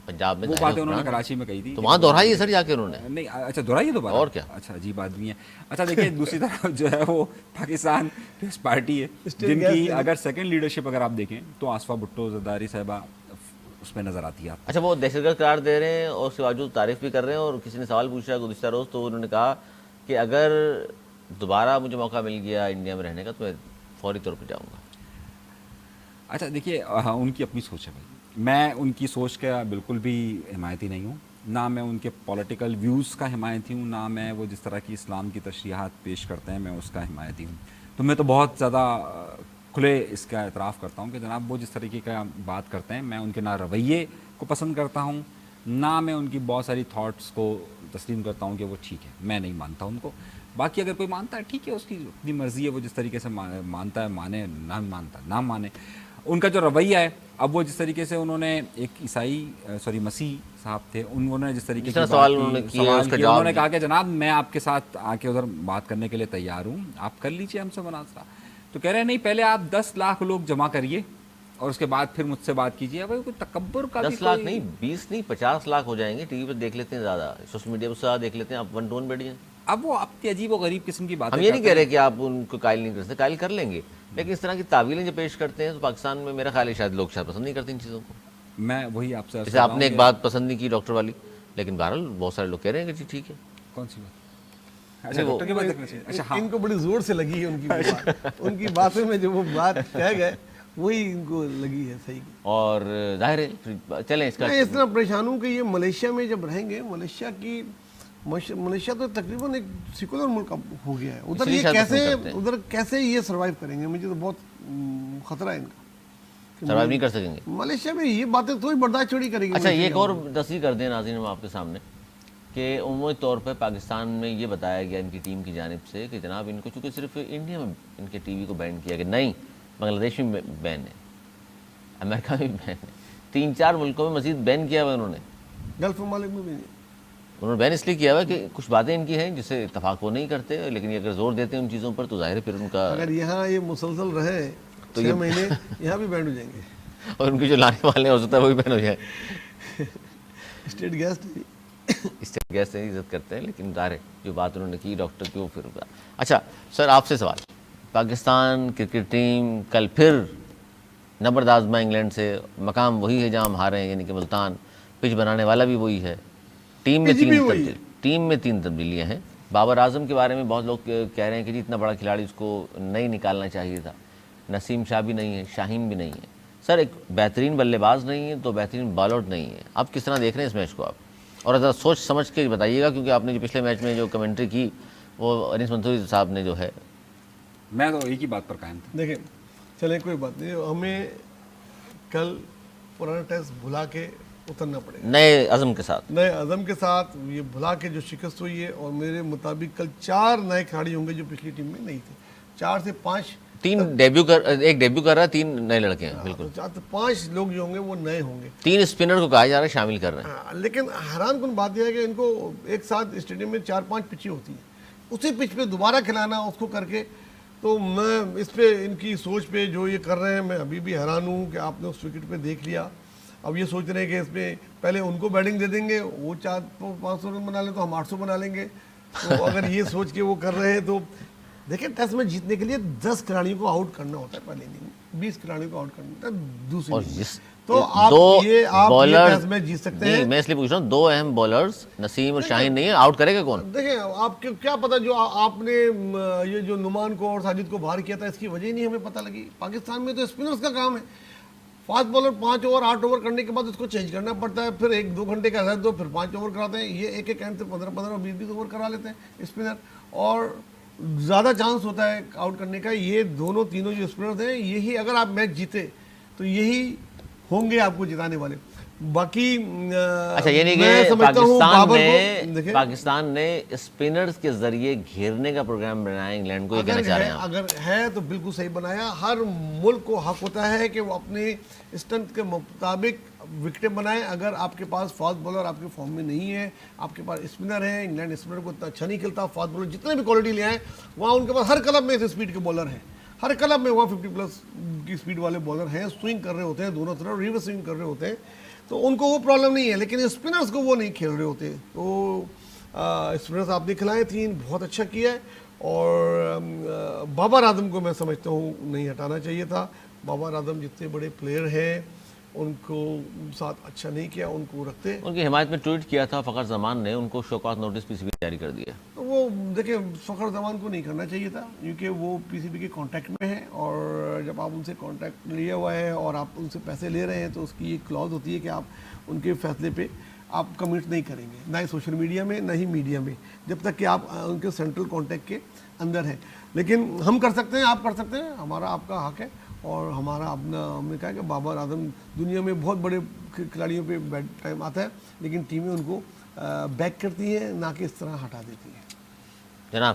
پنجاب میں وہ باتیں انہوں نے کراچی میں کہی تھی تو وہاں دہرائی ہے سر جا کے انہوں نے. نہیں اچھا دہرائی دوبارہ, اور کیا, اچھا عجیب آدمی ہے. اچھا دیکھیے دوسری طرف جو ہے وہ پاکستان پیپلز پارٹی ہے جن کی اگر سیکنڈ لیڈرشپ اگر آپ دیکھیں تو آصفہ بھٹو زرداری صاحبہ اس میں نظر آتی ہے. اچھا وہ دہشت گرد قرار دے رہے ہیں اور اس کے باوجود تعریف بھی کر رہے ہیں, اور کسی نے سوال پوچھا گزشتہ روز تو انہوں نے کہا کہ اگر دوبارہ مجھے موقع مل گیا انڈیا میں رہنے کا تو میں فوری طور پہ جاؤں گا. اچھا دیکھیے ان کی اپنی سوچ ہے بھائی, میں ان کی سوچ کا بالکل بھی حمایتی نہیں ہوں, نہ میں ان کے پولیٹیکل ویوز کا حمایتی ہوں, نہ میں وہ جس طرح کی اسلام کی تشریحات پیش کرتے ہیں میں اس کا حمایتی ہوں. تو میں تو بہت زیادہ کھلے اس کا اعتراف کرتا ہوں کہ جناب وہ جس طریقے کا بات کرتے ہیں میں ان کے نہ رویے کو پسند کرتا ہوں, نہ میں ان کی بہت ساری تھاٹس کو تسلیم کرتا ہوں کہ وہ ٹھیک ہے, میں نہیں مانتا ان کو. باقی اگر کوئی مانتا ہے ٹھیک ہے، اس کی اپنی مرضی ہے، وہ جس طریقے سے مانتا ہے مانے، نہ مانتا نہ مانے. ان کا جو رویہ ہے، اب وہ جس طریقے سے انہوں نے ایک مسیح صاحب تھے، انہوں نے جس طریقے سے سوال انہوں نے کیا، اس کا انہوں جواب نے کہا کہ جناب میں آپ کے ساتھ آ کے ادھر بات کرنے کے لیے تیار ہوں، آپ کر لیجیے ہم سے مناظرہ. تو کہہ رہے ہیں نہیں، پہلے آپ 10 لاکھ لوگ جمع کریے اور اس کے بعد پھر مجھ سے بات کیجیے. بھائی کوئی تکبر کا 10 لاکھ نہیں، 20 نہیں، 50 لاکھ ہو جائیں گے. ٹی وی پہ دیکھ لیتے ہیں، زیادہ سوشل میڈیا پہ دیکھ لیتے ہیں. آپ ون ٹون بیٹھ جائیں. اب وہ اپنی عجیب و غریب قسم کی باتیں ہم یہ نہیں کہہ رہے کہ آپ ان کو قائل نہیں کر سکتے، قائل کر لیں گے، لیکن اس طرح کی تعویلیں جو پیش کرتے ہیں تو پاکستان میں میرا خیال ہے شاید لوگ پسند نہیں کرتے ان چیزوں کو. میں وہی آپ سے جیسے آپ نے ایک بات پسند نہیں کی ڈاکٹر والی، لیکن بہرحال بہت سارے لوگ کہہ رہے ہیں کہ جی ٹھیک ہے. کون سی بات؟ اچھا ڈاکٹر کی بات دیکھنا چاہیے. اچھا ہاں، ان کو بڑی زور سے لگی ہے ان کی بات، ان کی باتوں میں جو وہ بات کہہ گئے وہی ان کو لگی ہے صحیح. اور ظاہر ہے چلیں اس کا میں اس طرح پریشان ہوں کہ یہ ملیشیا میں جب رہیں گے، ملیشیا تو تقریباً ایک سیکولر ملک ہو گیا ہے. ادھر یہ کیسے یہ سروائیو کریں گے؟ مجھے تو بہت خطرہ ہے ان کا. سروائیو نہیں کر سکیں گے ملیشیا میں یہ باتیں تو برداشت چھوڑی کریں گے. اچھا یہ ایک اور تصریح کر دیں ناظرین ہم آپ کے سامنے کہ عمومی طور پہ پاکستان میں یہ بتایا گیا ان کی ٹیم کی جانب سے کہ جناب ان کو چونکہ صرف انڈیا میں ان کے ٹی وی کو بین کیا کہ نہیں، بنگلہ دیش میں بین ہے، امریکہ میں بین ہے، 3-4 ملکوں میں مزید بین کیا ہوا انہوں نے. گلف ممالک میں بھی نہیں. انہوں نے بین اس لیے کیا ہوا کہ کچھ باتیں ان کی ہیں جس سے اتفاق وہ نہیں کرتے، لیکن اگر زور دیتے ہیں ان چیزوں پر تو ظاہر ہے پھر ان کا اگر یہاں یہ مسلسل رہے تو 6 مہینے یہاں بھی بینڈ ہو جائیں گے. اور ان کے جو لانے والے ہو سکتا ہے وہ بھی بین ہو جائیں. اسٹیٹ گیس سے عزت کرتے ہیں، لیکن ظاہر ہے جو بات انہوں نے کی ڈاکٹر کی وہ پھر ہوگا. اچھا سر آپ سے سوال، پاکستان کرکٹ ٹیم کل پھر نبرد آزما انگلینڈ سے، مقام وہی ہے جہاں ہم ہارے ہیں یعنی کہ ملتان، پچ بنانے والا بھی وہی ہے، ٹیم میں 3 تبدیلیاں ہیں. بابر اعظم کے بارے میں بہت لوگ کہہ رہے ہیں کہ جی اتنا بڑا کھلاڑی اس کو نہیں نکالنا چاہیے تھا. نسیم شاہ بھی نہیں ہے، شاہین بھی نہیں ہے. سر ایک بہترین بلے باز نہیں ہے تو بہترین بالر نہیں ہے. آپ کس طرح دیکھ رہے ہیں اس میچ کو آپ؟ اور ذرا سوچ سمجھ کے بتائیے گا کیونکہ آپ نے جو پچھلے میچ میں جو کمنٹری کی وہ انیس منصوری صاحب نے جو ہے. میں تو ایک ہی بات پر قائم تھا. دیکھیں چلیں کوئی بات نہیں، ہمیں کل پرانا ٹیسٹ بھلا کے اترنا پڑے گا نئے عزم کے ساتھ. یہ بھلا کے جو شکست ہوئی ہے، اور میرے مطابق کل 4 نئے کھلاڑی ہوں گے جو پچھلی ٹیم میں نہیں تھے. 4 سے 5 ایک ڈیبیو کر رہا ہے، 3 نئے لڑکے ہیں. بالکل 4 سے 5 لوگ جو ہوں گے وہ نئے ہوں گے. 3 اسپنر کو کہا جا رہا ہے شامل کر رہے ہیں. لیکن حیران کن بات یہ ہے کہ ان کو ایک ساتھ اسٹیڈیم میں 4-5 پچیں ہوتی ہیں، اسی پچ پہ دوبارہ کھلانا اس کو کر کے. تو میں اس پہ ان کی سوچ پہ جو یہ کر رہے ہیں میں ابھی بھی حیران ہوں کہ آپ نے اس وکٹ پہ دیکھ لیا. اب یہ سوچ رہے ہیں کہ اس میں پہلے ان کو بیٹنگ دے دیں گے، وہ 400-500 رن بنا لیں تو ہم 800 بنا لیں گے. تو اگر یہ سوچ کے وہ کر رہے ہیں تو دیکھیں ٹیسٹ میں جیتنے کے لیے 10 کھلاڑیوں کو آؤٹ کرنا ہوتا ہے پہلے اننگ میں، 20 کھلاڑیوں کو آؤٹ کرنا ہوتا ہے دوسری اننگ میں. تو آپ یہ ٹیسٹ میں جیت سکتے ہیں. میں اس لیے پوچھ رہا ہوں 2 اہم بالرز نسیم اور شاہین نہیں ہے، آؤٹ کرے گا کون؟ دیکھیں آپ کو کیا پتا جو آپ نے یہ جو نعمان کو اور ساجد کو باہر کیا تھا اس کی وجہ نہیں ہمیں پتہ لگی. پاکستان میں تو اسپنرز کا کام ہے، فاسٹ بالر 5 اوور 8 اوور کرنے کے بعد اس کو چینج کرنا پڑتا ہے، پھر 1-2 گھنٹے کا رہتا ہے پھر 5 اوور کراتے ہیں. یہ ایک اینڈ سے 15 اور 20 اوور کرا لیتے ہیں اسپنر، اور زیادہ چانس ہوتا ہے آؤٹ کرنے کا. یہ تینوں جو اسپنرز ہیں یہی اگر آپ میچ جیتے تو یہی ہوں گے آپ کو جتانے والے. باقی اچھا یہ نہیں کہ پاکستان نے اسپنرز کے ذریعے گھیرنے کا پروگرام بنایا انگلینڈ کو، یہ کہنا چاہ رہے ہیں اگر ہے تو بالکل صحیح بنایا. ہر ملک کو حق ہوتا ہے کہ وہ اپنے اسٹرینتھ کے مطابق وکٹیں بنائیں. اگر آپ کے پاس فاسٹ بالر آپ کے فارم میں نہیں ہے، آپ کے پاس اسپنر ہے، انگلینڈ اسپنر کو اتنا اچھا نہیں کھیلتا، فاسٹ بالر جتنے بھی کوالٹی لے آئیں وہاں ان کے پاس ہر کلب میں اسپیڈ کے بالر ہیں، ہر کلب میں 150+ کی اسپیڈ والے بالر ہیں، سوئنگ کر رہے ہوتے ہیں دونوں طرف، ریورس سوئنگ کر رہے ہوتے ہیں، تو ان کو وہ پرابلم نہیں ہے. لیکن اسپنرز کو وہ نہیں کھیل رہے ہوتے. تو اسپنرز آپ نے کھلائے 3، بہت اچھا کیا ہے. اور بابر اعظم کو میں سمجھتا ہوں نہیں ہٹانا چاہیے تھا. بابر اعظم جتنے بڑے پلیئر ہیں ان کو ساتھ اچھا نہیں کیا، ان کو رکھتے. ان کی حمایت میں ٹویٹ کیا تھا فخر زمان نے، ان کو شوکات نوٹس پی سی بی جاری کر دیا. وہ دیکھیں فخر زمان کو نہیں کرنا چاہیے تھا کیونکہ وہ پی سی بی کے کانٹیکٹ میں ہیں، اور جب آپ ان سے کانٹیکٹ لیا ہوا ہے اور آپ ان سے پیسے لے رہے ہیں تو اس کی ایک کلاز ہوتی ہے کہ آپ ان کے فیصلے پہ آپ کمنٹ نہیں کریں گے، نہ ہی سوشل میڈیا میں نہ ہی میڈیا میں، جب تک کہ آپ ان کے سینٹرل کانٹیکٹ کے اندر ہیں. لیکن ہم کر سکتے ہیں، آپ کر سکتے ہیں، ہمارا آپ کا حق ہے. اور ہمارا اپنا ہم نے کہا کہ بابر اعظم دنیا میں بہت بڑے کھلاڑیوں پہ بیڈ ٹائم آتا ہے لیکن ٹیمیں ان کو بیک کرتی ہیں، نہ کہ اس طرح ہٹا دیتی ہیں. جناب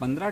15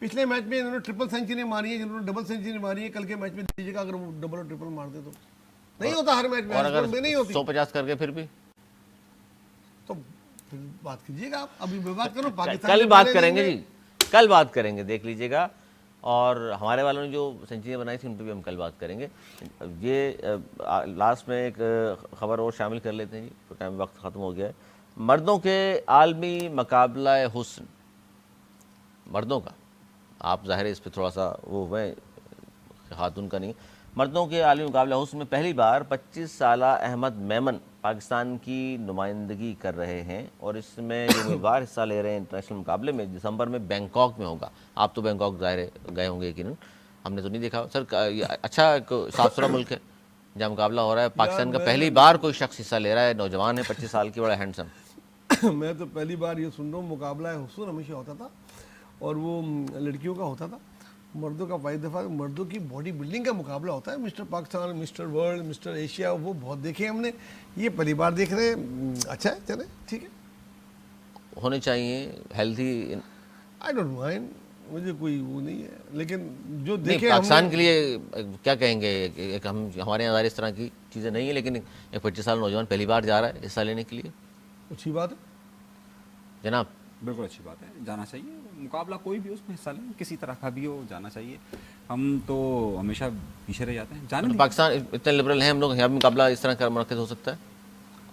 پچھلے میچ میں انہوں نے ٹرپل سینچری ماری ہے، جنہوں نے ڈبل سینچری ماری ہے، کل کے میچ میں دیجیے گا اگر وہ ڈبل اور ٹرپل مارتے تو نہیں ہوتا ہر میچ میں، اور اگر میں نہیں ہوتی 150 کر کے پھر بھی تو پھر بات کیجیے گا آپ، ابھی میں بات کروں پاکستان کل کے بات پہلے کریں گے دن جی، کل بات کریں گے، دیکھ لیجئے گا. اور ہمارے والوں نے جو سینچریاں بنائی تھیں ان پہ بھی ہم کل بات کریں گے. یہ لاسٹ میں ایک خبر اور شامل کر لیتے ہیں جی، تو ٹائم وقت ختم ہو گیا ہے. مردوں کے عالمی مقابلہ حسن، مردوں کا، آپ ظاہر ہے اس پہ تھوڑا سا وہ ہوئے، خاتون کا نہیں. مردوں کے عالمی مقابلہ حسن میں پہلی بار 25 سالہ احمد میمن پاکستان کی نمائندگی کر رہے ہیں، اور اس میں جو امیدوار حصہ لے رہے ہیں انٹرنیشنل مقابلے میں دسمبر میں بینکاک میں ہوگا. آپ تو بینکاک ظاہر ہے گئے ہوں گے یقیناً، ہم نے تو نہیں دیکھا. سر یہ اچھا صاف ستھرا ملک ہے جہاں مقابلہ ہو رہا ہے. پاکستان کا پہلی بار کوئی شخص حصہ لے رہا ہے، نوجوان ہے، 25 سال کی، بڑا ہینڈسم. میں تو پہلی بار یہ سن رہا ہوں مقابلہ حسن ہمیشہ ہوتا تھا اور وہ لڑکیوں کا ہوتا تھا. مردوں کا واحد دفعہ مردوں کی باڈی بلڈنگ کا مقابلہ ہوتا ہے، Mister Pakistan, mister World, Mister Asia, وہ بہت دیکھے ہم نے، یہ پہلی بار دیکھ رہے ہیں. اچھا ہے، چلیں ٹھیک ہے، ہونے چاہیے ہیلتھی. آئی ڈونٹ مائنڈ، مجھے کوئی وہ نہیں ہے، لیکن جو نہیں دیکھے پاکستان کے لیے کیا کہیں گے، ایک ہمارے یہاں اس طرح کی چیزیں نہیں ہیں، لیکن ایک 25 سال نوجوان پہلی بار جا رہا ہے حصہ لینے کے لیے. اچھی بات ہے جناب بالکل اچھی بات ہے، جانا چاہیے. مقابلہ کوئی بھی اس میں حصہ لیں، کسی طرح کا بھی ہو، جانا چاہیے. ہم تو ہمیشہ پیچھے رہ جاتے ہیں، جانے دیں. پاکستان اتنے لبرل ہیں ہم لوگ، یہاں بھی مقابلہ اس طرح کا منعقد ہو سکتا ہے.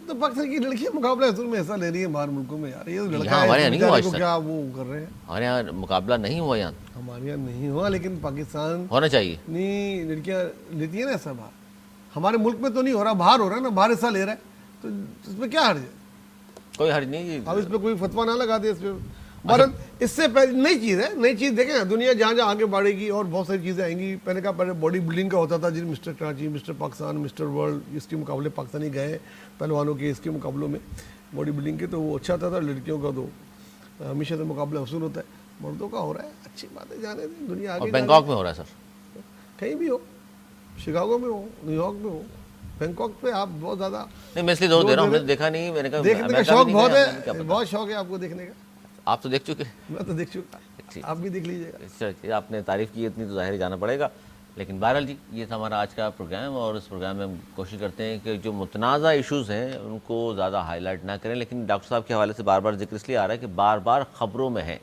تو پاکستان کی لڑکیاں مقابلہ حسن میں حصہ لے رہی ہیں باہر ملکوں میں. یار یہ تو لڑکا یہاں ہے، ہمارے یہاں اس نہیں ہوا بیچارے اس کو طرح. کیا وہ کر رہے ہیں. ہمارے یہاں مقابلہ نہیں ہوا، یہاں ہمارے یہاں نہیں ہوا، لیکن پاکستان ہونا چاہیے. نہیں لڑکیاں لیتی ہیں نا ایسا باہر. ہمارے ملک میں تو نہیں ہو رہا، باہر ہو رہا ہے نا، باہر حصہ لے رہا ہے، تو اس میں کیا حرج ہے؟ کوئی حرج نہیں. اب اس پہ کوئی فتویٰ نہ لگا دے اس پہ. بہرحال اس سے پہلے نئی چیز ہے، نئی چیز دیکھیں نا، دنیا جہاں جہاں آگے بڑھے گی اور بہت ساری چیزیں آئیں گی. پہلے کا پہلے باڈی بلڈنگ کا ہوتا تھا، جن mister Karachi, mister Pakistan, mister world, اس کے مقابلے پاکستانی گئے پہلوانوں کے، اس کے مقابلوں میں باڈی بلڈنگ کے، تو وہ اچھا ہوتا تھا. لڑکیوں کا تو ہمیشہ سے مقابلہ حسن ہوتا ہے. مردوں کا ہو رہا ہے، اچھی بات ہے، جانے دیں، دنیا اور آگے بینکاک میں ہو رہا ہے سر، کہیں بھی ہو، شکاگو میں ہو، نیو یارک میں ہو، بینکاک پہ آپ بہت زیادہ نہیں میں اس لیے زور دے رہا ہوں، ہم نے دیکھا نہیں. میں نے کہا دیکھنے کا شوق بہت ہے، بہت شوق ہے آپ کو دیکھنے کا. آپ تو دیکھ چکے. میں تو دیکھ چکا، آپ بھی دیکھ لیجیے گا. آپ نے تعریف کی اتنی تو ظاہر جانا پڑے گا. لیکن بہرحال جی یہ تھا ہمارا آج کا پروگرام، اور اس پروگرام میں ہم کوشش کرتے ہیں کہ جو متنازع ایشوز ہیں ان کو زیادہ ہائی لائٹ نہ کریں. لیکن ڈاکٹر صاحب کے حوالے سے بار بار ذکر اس لیے آ رہا ہے کہ بار بار خبروں میں ہے.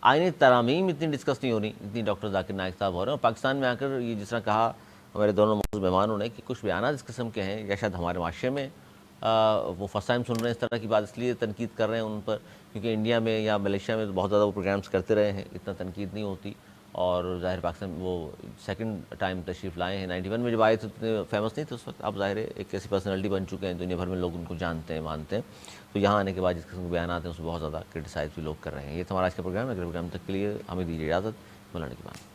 آئینی ترامیم اتنی ڈسکس نہیں ہو رہی جتنی ڈاکٹر ذاکر نائک صاحب ہو رہے ہیں. اور پاکستان میں آ کر یہ جس طرح کہا ہمارے دونوں موجود مہمانوں نے کہ کچھ بیانات اس قسم کے ہیں، یا شاید ہمارے معاشرے میں وہ فرسٹ ٹائم سن رہے ہیں اس طرح کی بات، اس لیے تنقید کر رہے ہیں ان پر، کیونکہ انڈیا میں یا ملیشیا میں بہت زیادہ وہ پروگرامز کرتے رہے ہیں، اتنا تنقید نہیں ہوتی. اور ظاہر پاکستان وہ سیکنڈ ٹائم تشریف لائے ہیں. 91 میں جب آئے تو اتنے فیمس نہیں تھے اس وقت. اب ظاہر ہے ایک ایسی پرسنالٹی بن چکے ہیں، دنیا بھر میں لوگ ان کو جانتے ہیں، مانتے ہیں. تو یہاں آنے کے بعد جس قسم کے بیانات ہیں اس کو بہت زیادہ کرٹیسائز بھی لوگ کر رہے ہیں. یہ تو ہمارا آج کا پروگرام ہے. اگلے پروگرام تک کے لیے ہمیں دیجیے اجازت. مولانا کی بات.